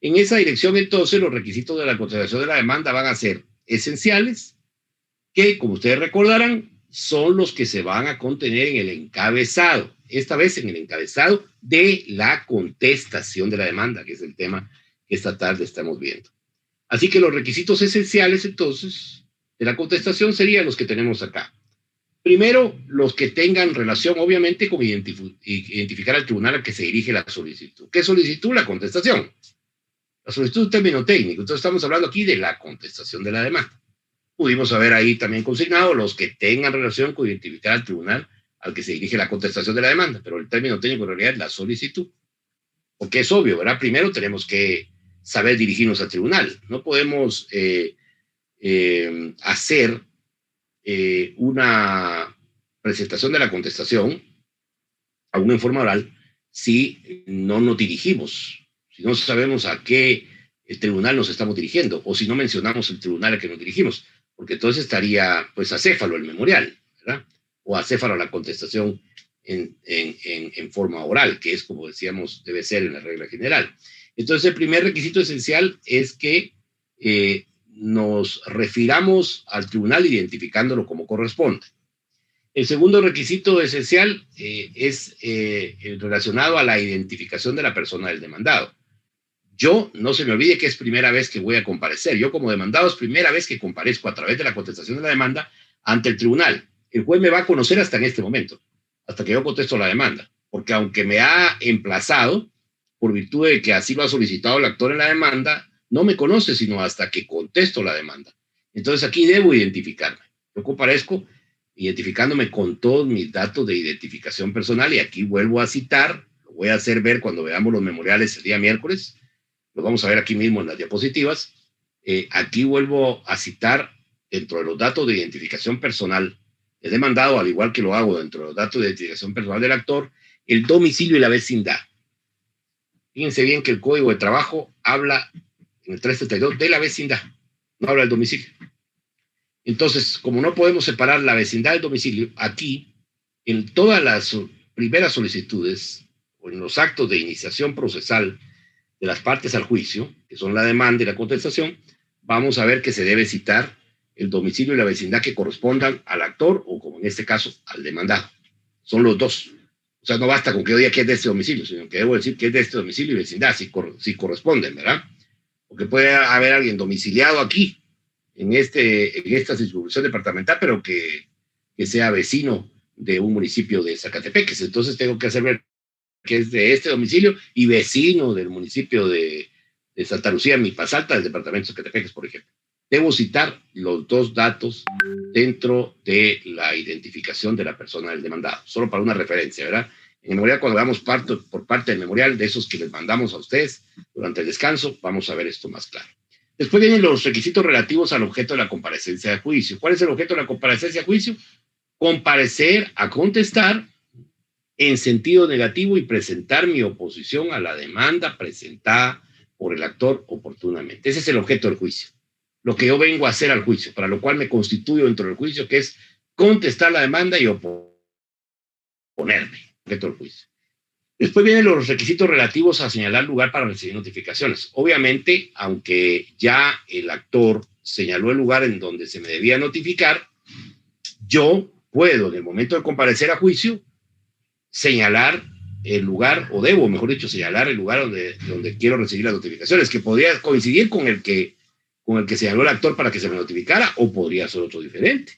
En esa dirección, entonces, los requisitos de la contestación de la demanda van a ser esenciales, que, como ustedes recordarán, son los que se van a contener en el encabezado, esta vez en el encabezado de la contestación de la demanda, que es el tema que esta tarde estamos viendo. Así que los requisitos esenciales, entonces, de la contestación serían los que tenemos acá. Primero, los que tengan relación, obviamente, con identificar al tribunal al que se dirige la solicitud. ¿Qué solicitud? La contestación. La solicitud es un término técnico, entonces estamos hablando aquí de la contestación de la demanda. Pudimos haber ahí también consignado los que tengan relación con identificar al tribunal al que se dirige la contestación de la demanda, pero el término técnico en realidad es la solicitud. Porque es obvio, ¿verdad? Primero tenemos que saber dirigirnos al tribunal. No podemos hacer una presentación de la contestación, aún en forma oral, si no nos dirigimos, si no sabemos a qué tribunal nos estamos dirigiendo, o si no mencionamos el tribunal al que nos dirigimos, porque entonces estaría pues acéfalo el memorial, ¿verdad? O acéfalo la contestación en forma oral, que es, como decíamos, debe ser en la regla general. Entonces, el primer requisito esencial es que nos refiramos al tribunal identificándolo como corresponde. El segundo requisito esencial es relacionado a la identificación de la persona del demandado. Yo, no se me olvide que es primera vez que voy a comparecer. Yo como demandado es primera vez que comparezco a través de la contestación de la demanda ante el tribunal. El juez me va a conocer hasta en este momento, hasta que yo contesto la demanda. Porque aunque me ha emplazado, por virtud de que así lo ha solicitado el actor en la demanda, no me conoce sino hasta que contesto la demanda. Entonces aquí debo identificarme. Yo comparezco identificándome con todos mis datos de identificación personal y aquí vuelvo a citar, lo voy a hacer ver cuando veamos los memoriales el día miércoles, lo vamos a ver aquí mismo en las diapositivas, Aquí vuelvo a citar, dentro de los datos de identificación personal, el demandado, al igual que lo hago dentro de los datos de identificación personal del actor, el domicilio y la vecindad. Fíjense bien que el Código de Trabajo habla, en el 332, de la vecindad, no habla del domicilio. Entonces, como no podemos separar la vecindad del domicilio, aquí, en todas las primeras solicitudes, o en los actos de iniciación procesal de las partes al juicio, que son la demanda y la contestación, vamos a ver que se debe citar el domicilio y la vecindad que correspondan al actor, o como en este caso, al demandado. Son los dos. O sea, no basta con que yo diga que es de este domicilio, sino que debo decir que es de este domicilio y vecindad, si corresponden, ¿verdad? Porque puede haber alguien domiciliado aquí, en esta circunscripción departamental, pero que sea vecino de un municipio de Zacatepeques. Entonces tengo que hacer ver que es de este domicilio y vecino del municipio de Santa Lucía, Milpas Alta, del departamento de Zacatepeques, por ejemplo. Debo citar los dos datos dentro de la identificación de la persona del demandado, solo para una referencia, ¿verdad? En el memorial, cuando veamos por parte del memorial de esos que les mandamos a ustedes durante el descanso, vamos a ver esto más claro. Después vienen los requisitos relativos al objeto de la comparecencia de juicio. ¿Cuál es el objeto de la comparecencia de juicio? Comparecer a contestar en sentido negativo y presentar mi oposición a la demanda presentada por el actor oportunamente. Ese es el objeto del juicio. Lo que yo vengo a hacer al juicio, para lo cual me constituyo dentro del juicio, que es contestar la demanda y oponerme. Objeto del juicio. Después vienen los requisitos relativos a señalar lugar para recibir notificaciones. Obviamente, aunque ya el actor señaló el lugar en donde se me debía notificar, yo puedo, en el momento de comparecer a juicio, señalar el lugar, o debo, mejor dicho, señalar el lugar donde quiero recibir las notificaciones, que podría coincidir con el que señaló el actor para que se me notificara, o podría ser otro diferente.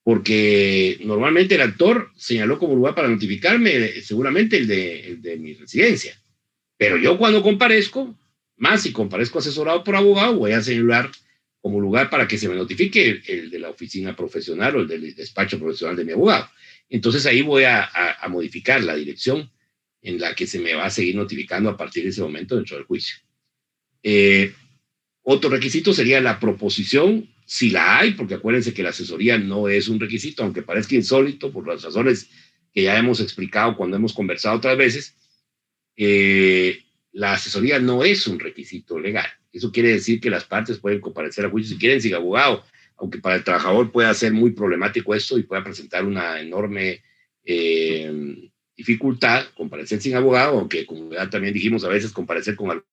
Porque normalmente el actor señaló como lugar para notificarme seguramente el de mi residencia. Pero yo cuando comparezco, más si comparezco asesorado por abogado, voy a señalar como lugar para que se me notifique el de la oficina profesional o el del despacho profesional de mi abogado. Entonces ahí voy a modificar la dirección en la que se me va a seguir notificando a partir de ese momento dentro del juicio. Otro requisito sería la proposición, si la hay, porque acuérdense que la asesoría no es un requisito, aunque parezca insólito por las razones que ya hemos explicado cuando hemos conversado otras veces. La asesoría no es un requisito legal. Eso quiere decir que las partes pueden comparecer a juicio si quieren sin abogado, aunque para el trabajador pueda ser muy problemático esto y pueda presentar una enorme dificultad comparecer sin abogado, aunque como ya también dijimos, a veces comparecer con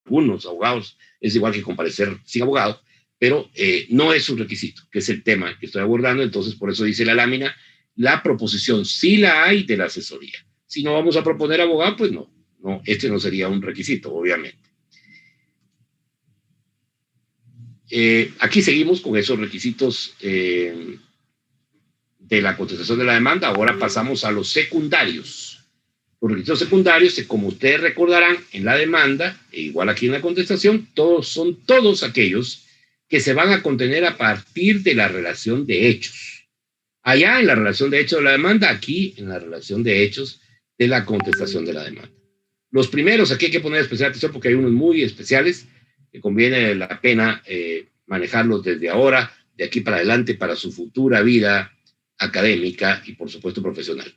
algunos abogados es igual que comparecer sin abogado, pero no es un requisito, que es el tema que estoy abordando. Entonces por eso dice la lámina, la proposición sí la hay de la asesoría. Si no vamos a proponer abogado, pues no, este no sería un requisito, obviamente. Aquí seguimos con esos requisitos de la contestación de la demanda. Ahora pasamos a los secundarios. Los requisitos secundarios, como ustedes recordarán, en la demanda, e igual aquí en la contestación, son todos aquellos que se van a contener a partir de la relación de hechos. Allá en la relación de hechos de la demanda, aquí en la relación de hechos de la contestación de la demanda. Los primeros, aquí hay que poner especial atención porque hay unos muy especiales que conviene la pena manejarlos desde ahora, de aquí para adelante, para su futura vida académica y, por supuesto, profesional.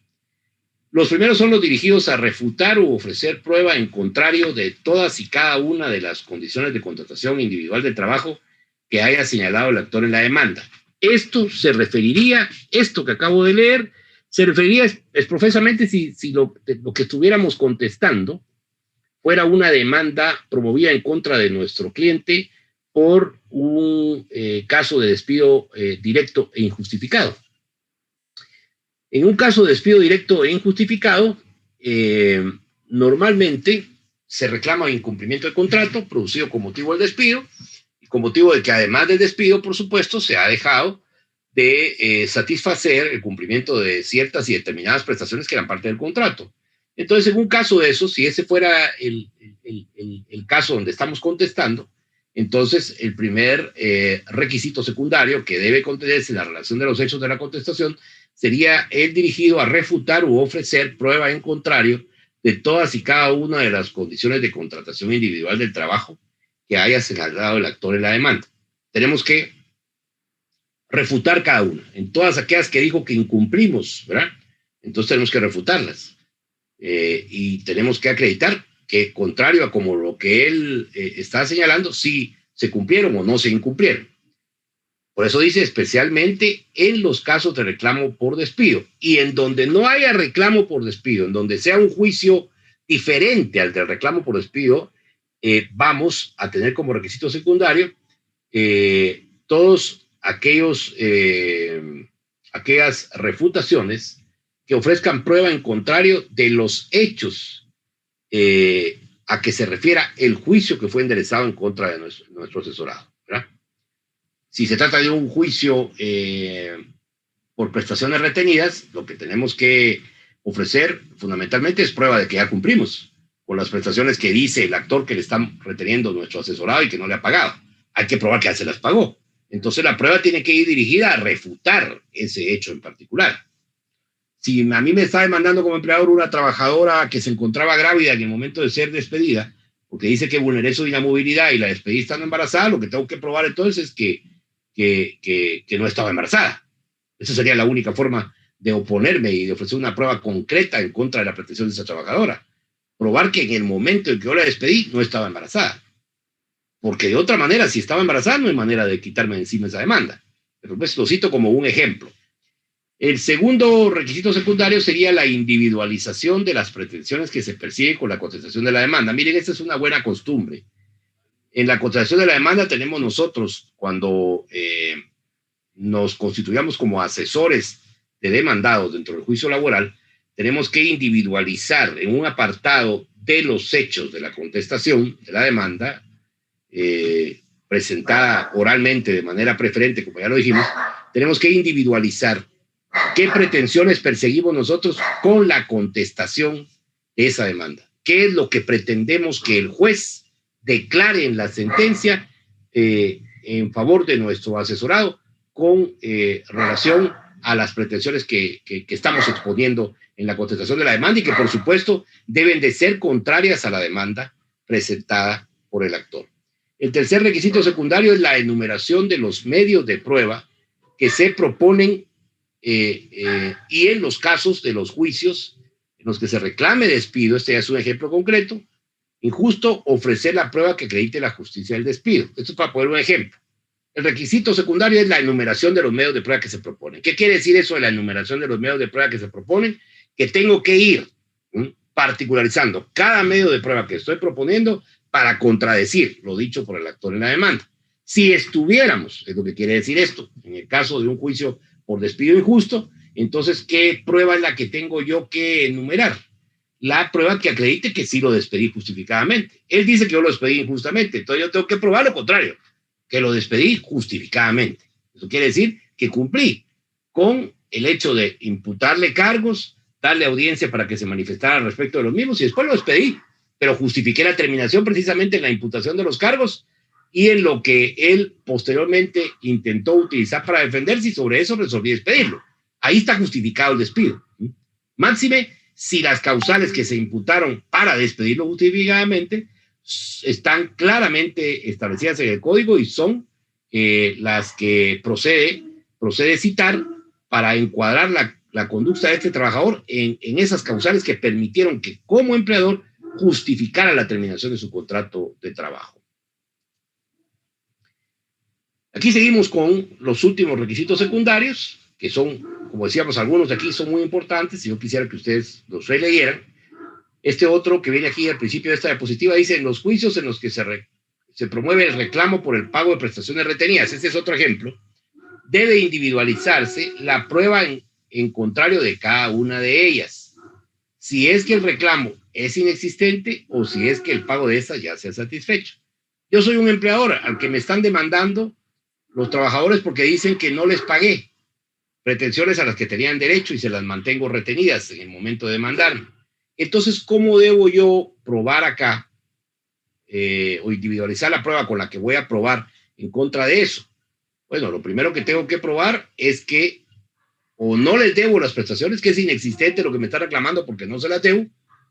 Los primeros son los dirigidos a refutar u ofrecer prueba en contrario de todas y cada una de las condiciones de contratación individual de trabajo que haya señalado el actor en la demanda. Esto se referiría, esto que acabo de leer, se referiría expresamente si lo que estuviéramos contestando fuera una demanda promovida en contra de nuestro cliente por un caso de despido directo e injustificado. En un caso de despido directo e injustificado, normalmente se reclama incumplimiento del contrato producido con motivo del despido y con motivo de que además del despido, por supuesto, se ha dejado de satisfacer el cumplimiento de ciertas y determinadas prestaciones que eran parte del contrato. Entonces, en un caso de eso, si ese fuera el caso donde estamos contestando, entonces el primer requisito secundario que debe contenerse en la relación de los hechos de la contestación sería el dirigido a refutar u ofrecer prueba en contrario de todas y cada una de las condiciones de contratación individual del trabajo que haya señalado el actor en la demanda. Tenemos que refutar cada una. En todas aquellas que dijo que incumplimos, ¿verdad? Entonces tenemos que refutarlas. Y tenemos que acreditar que, contrario a como lo que él está señalando, si se cumplieron o no se incumplieron. Por eso dice especialmente en los casos de reclamo por despido. Y en donde no haya reclamo por despido, en donde sea un juicio diferente al del reclamo por despido, vamos a tener como requisito secundario todos aquellas refutaciones que ofrezcan prueba en contrario de los hechos a que se refiera el juicio que fue enderezado en contra de nuestro asesorado, ¿verdad? Si se trata de un juicio por prestaciones retenidas, lo que tenemos que ofrecer fundamentalmente es prueba de que ya cumplimos con las prestaciones que dice el actor que le están reteniendo nuestro asesorado y que no le ha pagado. Hay que probar que ya se las pagó. Entonces la prueba tiene que ir dirigida a refutar ese hecho en particular. Si a mí me está demandando como empleador una trabajadora que se encontraba grávida en el momento de ser despedida, porque dice que vulneré su inamovilidad y la despedí estando embarazada, lo que tengo que probar entonces es que no estaba embarazada. Esa sería la única forma de oponerme y de ofrecer una prueba concreta en contra de la pretensión de esa trabajadora. Probar que en el momento en que yo la despedí no estaba embarazada. Porque de otra manera, si estaba embarazada, no hay manera de quitarme de encima esa demanda. Pero pues lo cito como un ejemplo. El segundo requisito secundario sería la individualización de las pretensiones que se persiguen con la contestación de la demanda. Miren, esta es una buena costumbre. En la contestación de la demanda tenemos nosotros, cuando nos constituyamos como asesores de demandados dentro del juicio laboral, tenemos que individualizar en un apartado de los hechos de la contestación de la demanda, presentada oralmente de manera preferente, como ya lo dijimos, tenemos que individualizar qué pretensiones perseguimos nosotros con la contestación de esa demanda. ¿Qué es lo que pretendemos que el juez declare en la sentencia en favor de nuestro asesorado con relación a las pretensiones que estamos exponiendo en la contestación de la demanda y que, por supuesto, deben de ser contrarias a la demanda presentada por el actor? El tercer requisito secundario es la enumeración de los medios de prueba que se proponen y en los casos de los juicios en los que se reclame despido, este ya es un ejemplo concreto, injusto, ofrecer la prueba que acredite la justicia del despido. Esto es para poner un ejemplo. El requisito secundario es la enumeración de los medios de prueba que se proponen. ¿Qué quiere decir eso de la enumeración de los medios de prueba que se proponen? Que tengo que ir particularizando cada medio de prueba que estoy proponiendo para contradecir lo dicho por el actor en la demanda. Si estuviéramos, es lo que quiere decir esto, en el caso de un juicio por despido injusto, entonces, ¿qué prueba es la que tengo yo que enumerar? La prueba que acredite que sí lo despedí justificadamente. Él dice que yo lo despedí injustamente, entonces yo tengo que probar lo contrario, que lo despedí justificadamente. Eso quiere decir que cumplí con el hecho de imputarle cargos, darle audiencia para que se manifestara al respecto de los mismos y después lo despedí, pero justifiqué la terminación precisamente en la imputación de los cargos y en lo que él posteriormente intentó utilizar para defenderse y sobre eso resolví despedirlo. Ahí está justificado el despido. Máxime, si las causales que se imputaron para despedirlo justificadamente están claramente establecidas en el código y son las que procede citar para encuadrar la conducta de este trabajador en esas causales que permitieron que como empleador justificara la terminación de su contrato de trabajo. Aquí seguimos con los últimos requisitos secundarios, que son, como decíamos, algunos de aquí son muy importantes, y yo quisiera que ustedes los releyeran. Este otro que viene aquí al principio de esta diapositiva dice, en los juicios en los que se promueve el reclamo por el pago de prestaciones retenidas, este es otro ejemplo, debe individualizarse la prueba en contrario de cada una de ellas, si es que el reclamo es inexistente o si es que el pago de esta ya se ha satisfecho. Yo soy un empleador al que me están demandando los trabajadores porque dicen que no les pagué pretensiones a las que tenían derecho y se las mantengo retenidas en el momento de demandarme. Entonces, ¿cómo debo yo probar acá o individualizar la prueba con la que voy a probar en contra de eso? Bueno, lo primero que tengo que probar es que o no les debo las prestaciones, que es inexistente lo que me está reclamando porque no se las debo,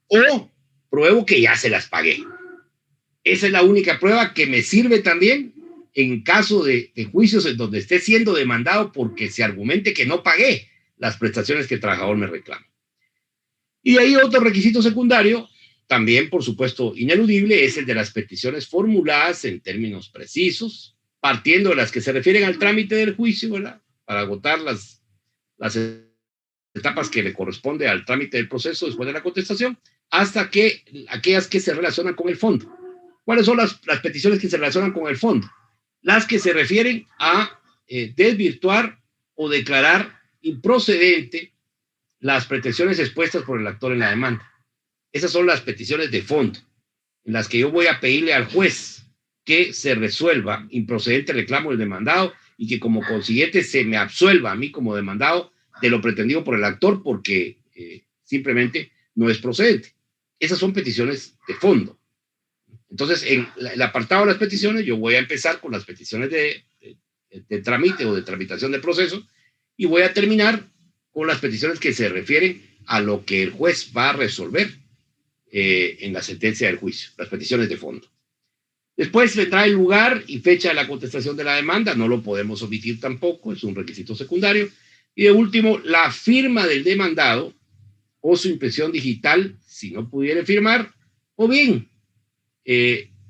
o pruebo que ya se las pagué. Esa es la única prueba que me sirve también en caso de juicios en donde esté siendo demandado porque se argumente que no pagué las prestaciones que el trabajador me reclama. Y ahí otro requisito secundario, también por supuesto ineludible, es el de las peticiones formuladas en términos precisos, partiendo de las que se refieren al trámite del juicio, ¿verdad? Para agotar las etapas que le corresponde al trámite del proceso después de la contestación, hasta que aquellas que se relacionan con el fondo. ¿Cuáles son las peticiones que se relacionan con el fondo? Las que se refieren a desvirtuar o declarar improcedente las pretensiones expuestas por el actor en la demanda. Esas son las peticiones de fondo, en las que yo voy a pedirle al juez que se resuelva improcedente el reclamo del demandado y que como consiguiente se me absuelva a mí como demandado de lo pretendido por el actor porque simplemente no es procedente. Esas son peticiones de fondo. Entonces, en el apartado de las peticiones, yo voy a empezar con las peticiones de trámite o de tramitación de proceso y voy a terminar con las peticiones que se refieren a lo que el juez va a resolver en la sentencia del juicio, las peticiones de fondo. Después vendrá el lugar y fecha de la contestación de la demanda, no lo podemos omitir tampoco, es un requisito secundario. Y de último, la firma del demandado o su impresión digital, si no pudiera firmar, o bien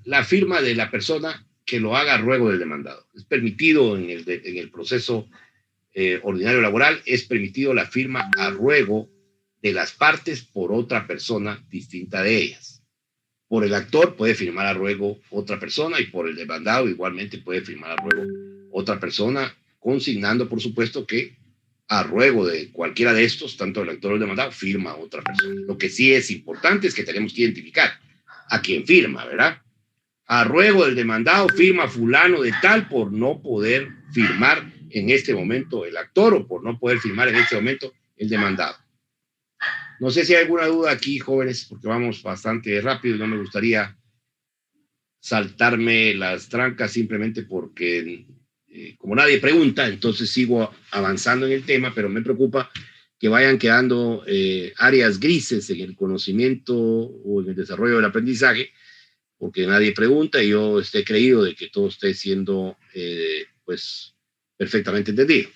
la firma de la persona que lo haga a ruego del demandado. Es permitido en el proceso ordinario laboral, es permitido la firma a ruego de las partes por otra persona distinta de ellas. Por el actor puede firmar a ruego otra persona y por el demandado igualmente puede firmar a ruego otra persona, consignando por supuesto que a ruego de cualquiera de estos, tanto el actor o el demandado, firma otra persona. Lo que sí es importante es que tenemos que identificar a quien firma, ¿verdad? A ruego del demandado firma fulano de tal por no poder firmar en este momento el actor o por no poder firmar en este momento el demandado. No sé si hay alguna duda aquí, jóvenes, porque vamos bastante rápido y no me gustaría saltarme las trancas simplemente porque como nadie pregunta, entonces sigo avanzando en el tema, pero me preocupa que vayan quedando áreas grises en el conocimiento o en el desarrollo del aprendizaje, porque nadie pregunta y yo esté creído de que todo esté siendo pues perfectamente entendido.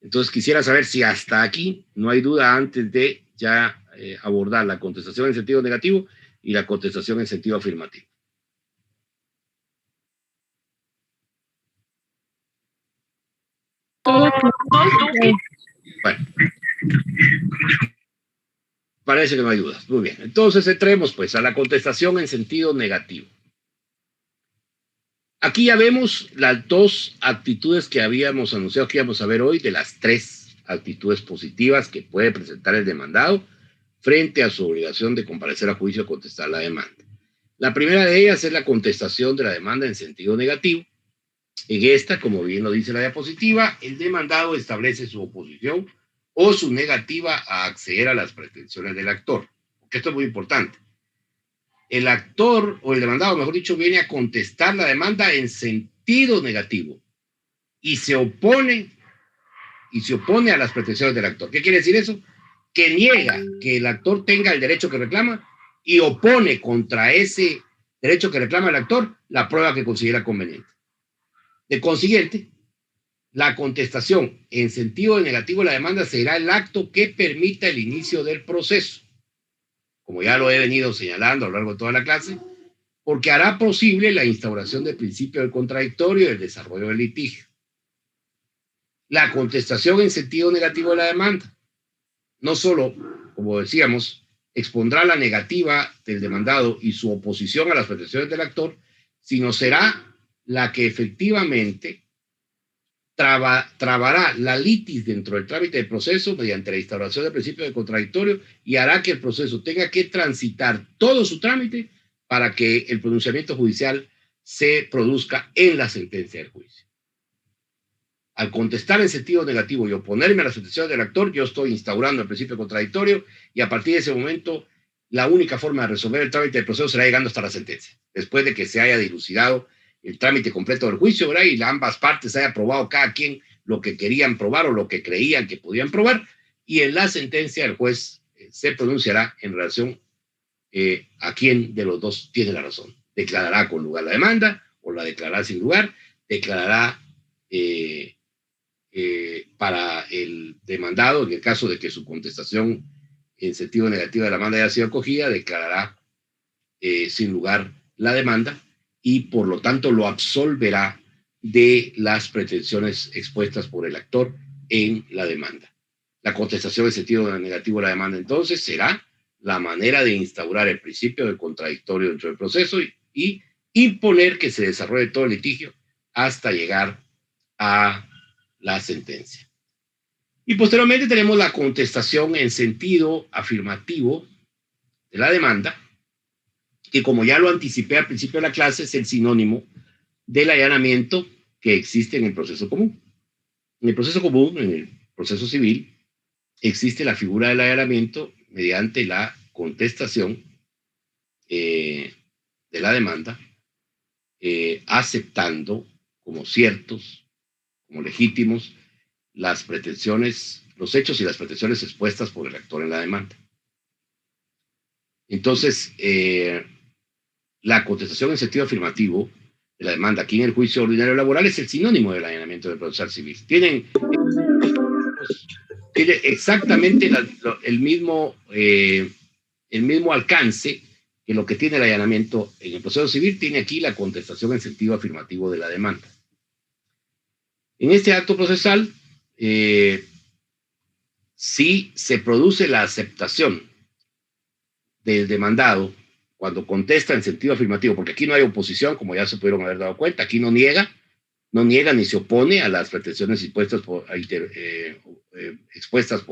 Entonces quisiera saber si hasta aquí no hay duda antes de ya abordar la contestación en sentido negativo y la contestación en sentido afirmativo. Bueno, parece que no hay dudas. Muy bien, entonces entremos pues a la contestación en sentido negativo. Aquí ya vemos las dos actitudes que habíamos anunciado que íbamos a ver hoy, de las tres actitudes positivas que puede presentar el demandado frente a su obligación de comparecer a juicio a contestar la demanda. La primera de ellas es la contestación de la demanda en sentido negativo. En esta, como bien lo dice la diapositiva, el demandado establece su oposición o su negativa a acceder a las pretensiones del actor. Porque esto es muy importante. El actor, o el demandado, mejor dicho, viene a contestar la demanda en sentido negativo y se opone a las pretensiones del actor. ¿Qué quiere decir eso? Que niega que el actor tenga el derecho que reclama y opone contra ese derecho que reclama el actor la prueba que considera conveniente. De consiguiente, la contestación en sentido negativo de la demanda será el acto que permita el inicio del proceso, como ya lo he venido señalando a lo largo de toda la clase, porque hará posible la instauración del principio del contradictorio y el desarrollo del litigio. La contestación en sentido negativo de la demanda no solo, como decíamos, expondrá la negativa del demandado y su oposición a las pretensiones del actor, sino será la que efectivamente trabará la litis dentro del trámite del proceso mediante la instauración del principio del contradictorio y hará que el proceso tenga que transitar todo su trámite para que el pronunciamiento judicial se produzca en la sentencia del juicio. Al contestar en sentido negativo y oponerme a las pretensiones del actor, yo estoy instaurando el principio contradictorio y a partir de ese momento la única forma de resolver el trámite del proceso será llegando hasta la sentencia, después de que se haya dilucidado el trámite completo del juicio, ¿verdad? Y ambas partes haya probado cada quien lo que querían probar o lo que creían que podían probar, y en la sentencia el juez se pronunciará en relación a quién de los dos tiene la razón. declarará con lugar la demanda o la declarará sin lugar, declarará para el demandado, en el caso de que su contestación en sentido negativo de la demanda haya sido acogida, declarará sin lugar la demanda y por lo tanto lo absolverá de las pretensiones expuestas por el actor en la demanda. La contestación en sentido negativo de la demanda entonces será la manera de instaurar el principio del contradictorio dentro del proceso y imponer que se desarrolle todo el litigio hasta llegar a la sentencia. Y posteriormente tenemos la contestación en sentido afirmativo de la demanda, que como ya lo anticipé al principio de la clase, es el sinónimo del allanamiento que existe en el proceso común. En el proceso común, en el proceso civil, existe la figura del allanamiento mediante la contestación de la demanda, aceptando como ciertos, como legítimos, las pretensiones, los hechos y las pretensiones expuestas por el actor en la demanda. Entonces, la contestación en sentido afirmativo de la demanda aquí en el juicio ordinario laboral es el sinónimo del allanamiento del procesal civil. Tiene exactamente el mismo alcance que lo que tiene el allanamiento en el proceso civil, tiene aquí la contestación en sentido afirmativo de la demanda. En este acto procesal, si se produce la aceptación del demandado cuando contesta en sentido afirmativo, porque aquí no hay oposición, como ya se pudieron haber dado cuenta, aquí no niega ni se opone a las pretensiones expuestas por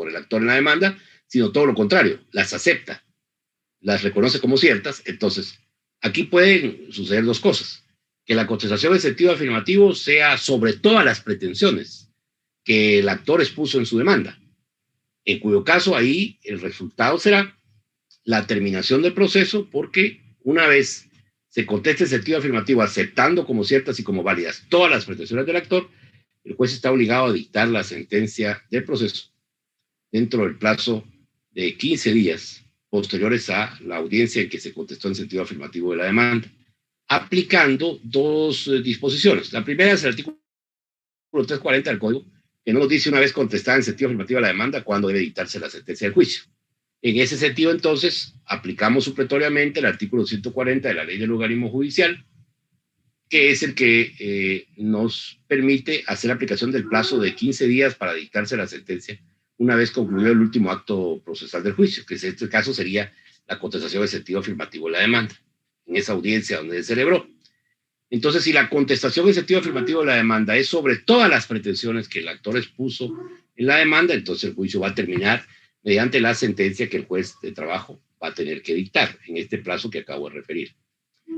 el actor en la demanda, sino todo lo contrario, las acepta, las reconoce como ciertas. Entonces, aquí pueden suceder dos cosas: que la contestación en sentido afirmativo sea sobre todas las pretensiones que el actor expuso en su demanda, en cuyo caso ahí el resultado será la terminación del proceso, porque una vez se conteste en sentido afirmativo aceptando como ciertas y como válidas todas las pretensiones del actor, el juez está obligado a dictar la sentencia del proceso dentro del plazo de 15 días posteriores a la audiencia en que se contestó en sentido afirmativo de la demanda, aplicando dos disposiciones. La primera es el artículo 340 del Código, que no nos dice una vez contestada en sentido afirmativo la demanda cuándo debe dictarse la sentencia del juicio. En ese sentido, entonces, aplicamos supletoriamente el artículo 140 de la Ley del Logaritmo Judicial, que es el que nos permite hacer aplicación del plazo de 15 días para dictarse la sentencia una vez concluido el último acto procesal del juicio, que en este caso sería la contestación en sentido afirmativo de la demanda, en esa audiencia donde se celebró. Entonces, si la contestación en sentido afirmativo de la demanda es sobre todas las pretensiones que el actor expuso en la demanda, entonces el juicio va a terminar mediante la sentencia que el juez de trabajo va a tener que dictar en este plazo que acabo de referir.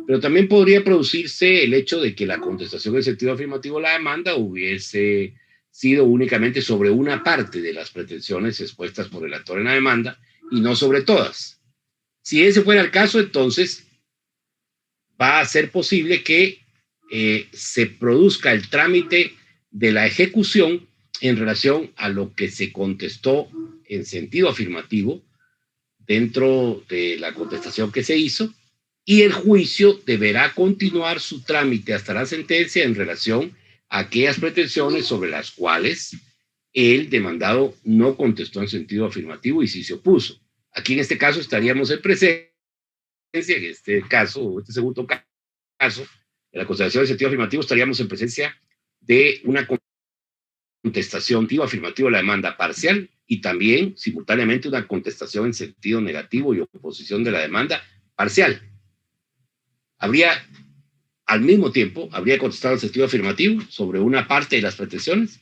Pero también podría producirse el hecho de que la contestación en sentido afirmativo de la demanda hubiese sido únicamente sobre una parte de las pretensiones expuestas por el actor en la demanda y no sobre todas. Si ese fuera el caso, entonces va a ser posible que se produzca el trámite de la ejecución en relación a lo que se contestó en sentido afirmativo dentro de la contestación que se hizo, y el juicio deberá continuar su trámite hasta la sentencia en relación a aquellas pretensiones sobre las cuales el demandado no contestó en sentido afirmativo y sí se opuso. Aquí en este caso estaríamos en presencia, en este caso, este segundo caso, de la contestación en sentido afirmativo, estaríamos en presencia de una contestación afirmativa de la demanda parcial y también simultáneamente una contestación en sentido negativo y oposición de la demanda parcial. Al mismo tiempo, habría contestado en sentido afirmativo sobre una parte de las pretensiones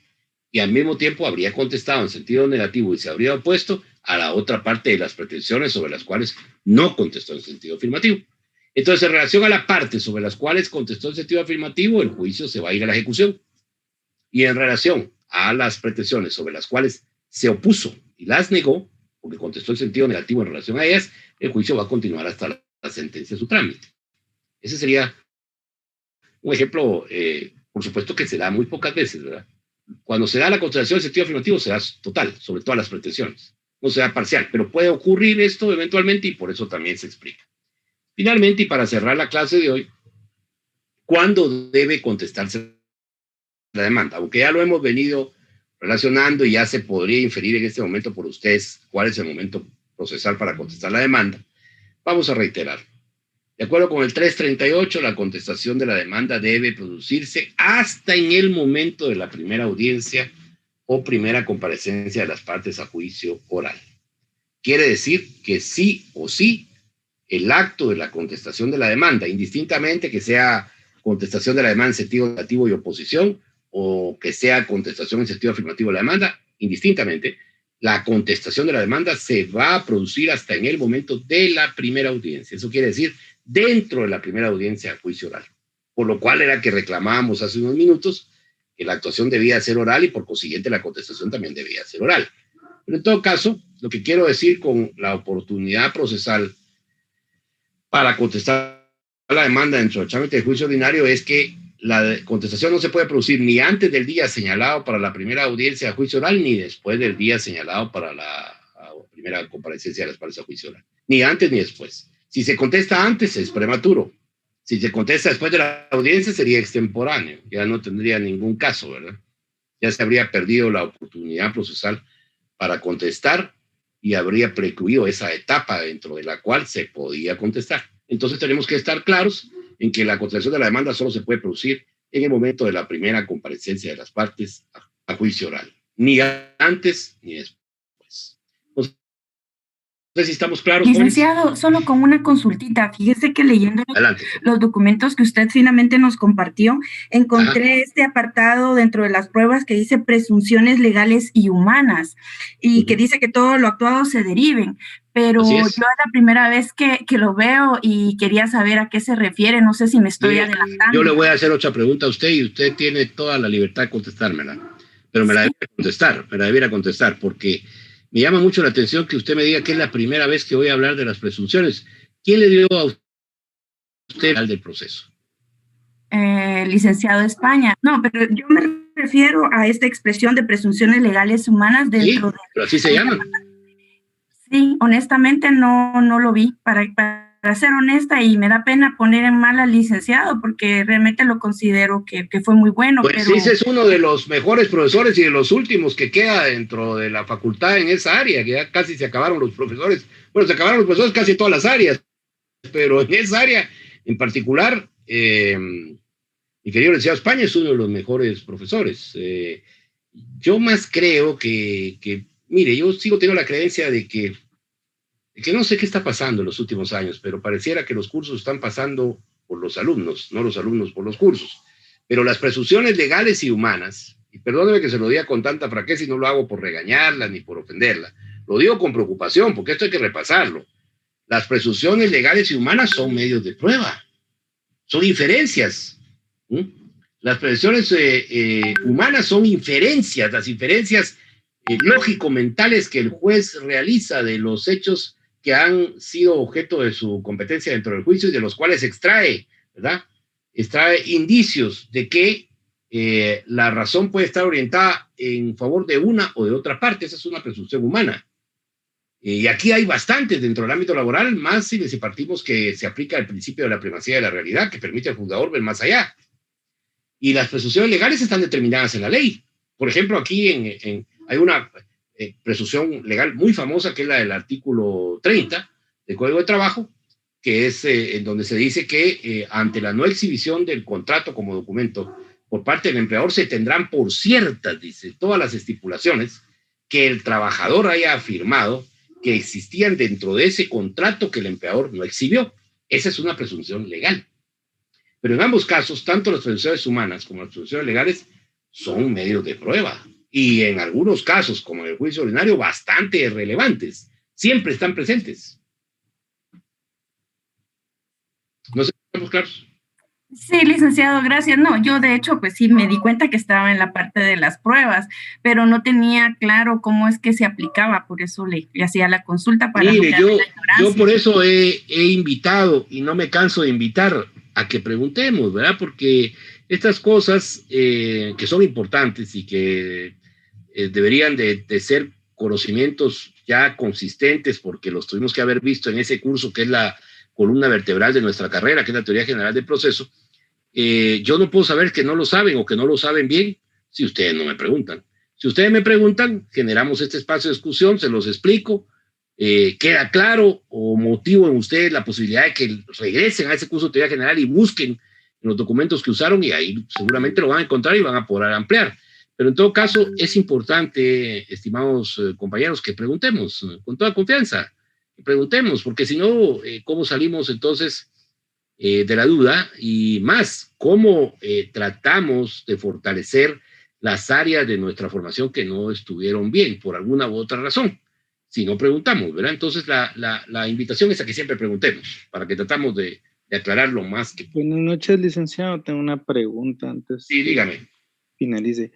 y al mismo tiempo habría contestado en sentido negativo y se habría opuesto a la otra parte de las pretensiones sobre las cuales no contestó en sentido afirmativo. Entonces, en relación a la parte sobre las cuales contestó en sentido afirmativo, el juicio se va a ir a la ejecución. Y en relación a las pretensiones sobre las cuales se opuso y las negó, porque contestó en sentido negativo en relación a ellas, el juicio va a continuar hasta la sentencia de su trámite. Ese sería un ejemplo, por supuesto que se da muy pocas veces, ¿verdad? Cuando se da la contestación en sentido afirmativo, se da total, sobre todas las pretensiones. No se da parcial, pero puede ocurrir esto eventualmente y por eso también se explica. Finalmente, y para cerrar la clase de hoy, ¿cuándo debe contestarse la demanda? Aunque ya lo hemos venido relacionando y ya se podría inferir en este momento por ustedes cuál es el momento procesal para contestar la demanda, vamos a reiterar. De acuerdo con el 338, la contestación de la demanda debe producirse hasta en el momento de la primera audiencia o primera comparecencia de las partes a juicio oral. Quiere decir que sí o sí, el acto de la contestación de la demanda, indistintamente que sea contestación de la demanda en sentido negativo y oposición, o que sea contestación en sentido afirmativo de la demanda, indistintamente, la contestación de la demanda se va a producir hasta en el momento de la primera audiencia. Eso quiere decir dentro de la primera audiencia a juicio oral. Por lo cual era que reclamábamos hace unos minutos que la actuación debía ser oral y por consiguiente la contestación también debía ser oral. Pero en todo caso, lo que quiero decir con la oportunidad procesal para contestar la demanda dentro del trámite de juicio ordinario es que la contestación no se puede producir ni antes del día señalado para la primera audiencia a juicio oral, ni después del día señalado para la primera comparecencia de las partes a juicio oral. Ni antes ni después. Si se contesta antes, es prematuro. Si se contesta después de la audiencia, sería extemporáneo. Ya no tendría ningún caso, ¿verdad? Ya se habría perdido la oportunidad procesal para contestar y habría precluido esa etapa dentro de la cual se podía contestar. Entonces tenemos que estar claros en que la contestación de la demanda solo se puede producir en el momento de la primera comparecencia de las partes a juicio oral. Ni antes ni después. No sé si estamos claros. Licenciado, solo con una consultita. Fíjese que leyendo los documentos que usted finalmente nos compartió, encontré este apartado dentro de las pruebas que dice presunciones legales y humanas y que dice que todo lo actuado se deriven. Pero yo es la primera vez que lo veo y quería saber a qué se refiere. No sé si me estoy adelantando. Yo le voy a hacer otra pregunta a usted y usted tiene toda la libertad de contestármela. Pero me la debiera contestar, porque me llama mucho la atención que usted me diga que es la primera vez que voy a hablar de las presunciones. ¿Quién le dio a usted al del proceso? Licenciado de España. No, pero yo me refiero a esta expresión de presunciones legales humanas dentro de... pero así se llama. Sí, honestamente no lo vi, para ser honesta, y me da pena poner en mal al licenciado porque realmente lo considero que fue muy bueno. Pues pero... sí, ese es uno de los mejores profesores y de los últimos que queda dentro de la facultad en esa área, que ya casi se acabaron los profesores. Bueno, se acabaron los profesores casi en todas las áreas, pero en esa área en particular, mi querido licenciado España es uno de los mejores profesores. Yo más creo que mire, yo sigo teniendo la creencia de que no sé qué está pasando en los últimos años, pero pareciera que los cursos están pasando por los alumnos, no los alumnos por los cursos. Pero las presunciones legales y humanas, y perdóneme que se lo diga con tanta franqueza y no lo hago por regañarla ni por ofenderla, lo digo con preocupación porque esto hay que repasarlo. Las presunciones legales y humanas son medios de prueba, son inferencias. Las presunciones humanas son inferencias, las inferencias lógico-mentales que el juez realiza de los hechos que han sido objeto de su competencia dentro del juicio y de los cuales extrae, ¿verdad? Extrae indicios de que la razón puede estar orientada en favor de una o de otra parte. Esa es una presunción humana. Y aquí hay bastantes dentro del ámbito laboral, más si partimos que se aplica el principio de la primacía de la realidad, que permite al juzgador ver más allá. Y las presunciones legales están determinadas en la ley. Por ejemplo, aquí hay una presunción legal muy famosa que es la del artículo 30 del Código de Trabajo, que es en donde se dice que ante la no exhibición del contrato como documento por parte del empleador se tendrán por ciertas, dice, todas las estipulaciones que el trabajador haya afirmado que existían dentro de ese contrato que el empleador no exhibió. Esa es una presunción legal. Pero en ambos casos, tanto las presunciones humanas como las presunciones legales son medios de prueba. Y en algunos casos, como en el juicio ordinario, bastante relevantes. Siempre están presentes. No sé si estamos claros. Sí, licenciado, gracias. No, yo de hecho, pues sí, me di cuenta que estaba en la parte de las pruebas, pero no tenía claro cómo es que se aplicaba, por eso le hacía la consulta para... Mire, yo por eso he invitado, y no me canso de invitar, a que preguntemos, ¿verdad? Porque estas cosas que son importantes y que deberían de ser conocimientos ya consistentes, porque los tuvimos que haber visto en ese curso que es la columna vertebral de nuestra carrera, que es la teoría general del proceso, yo no puedo saber que no lo saben o que no lo saben bien si ustedes no me preguntan. Si ustedes me preguntan, generamos este espacio de discusión, se los explico, queda claro o motivo en ustedes la posibilidad de que regresen a ese curso de teoría general y busquen en los documentos que usaron y ahí seguramente lo van a encontrar y van a poder ampliar. Pero en todo caso es importante, estimados compañeros, que preguntemos con toda confianza, que preguntemos, porque si no, ¿cómo salimos entonces de la duda? Y más, ¿cómo tratamos de fortalecer las áreas de nuestra formación que no estuvieron bien por alguna u otra razón? Si no preguntamos, ¿verdad? Entonces la invitación es a que siempre preguntemos, para que tratamos de aclarar lo más que... Buenas noches, licenciado. Tengo una pregunta antes. Sí, dígame. Finalice.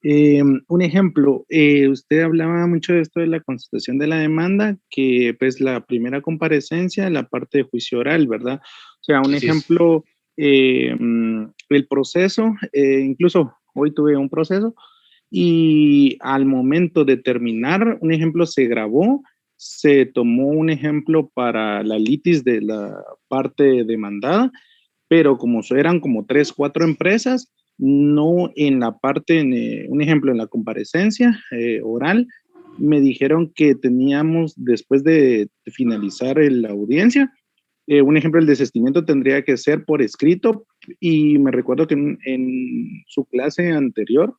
Un ejemplo, usted hablaba mucho de esto de la constatación de la demanda, que pues la primera comparecencia, la parte de juicio oral, ¿verdad? O sea, un ejemplo, el proceso, incluso hoy tuve un proceso, y al momento de terminar, un ejemplo se grabó, se tomó un ejemplo para la litis de la parte demandada, pero como eran como 3, 4 empresas, no en la parte, un ejemplo, en la comparecencia oral, me dijeron que teníamos, después de finalizar la audiencia, un ejemplo, el desistimiento tendría que ser por escrito, y me recuerdo que en su clase anterior,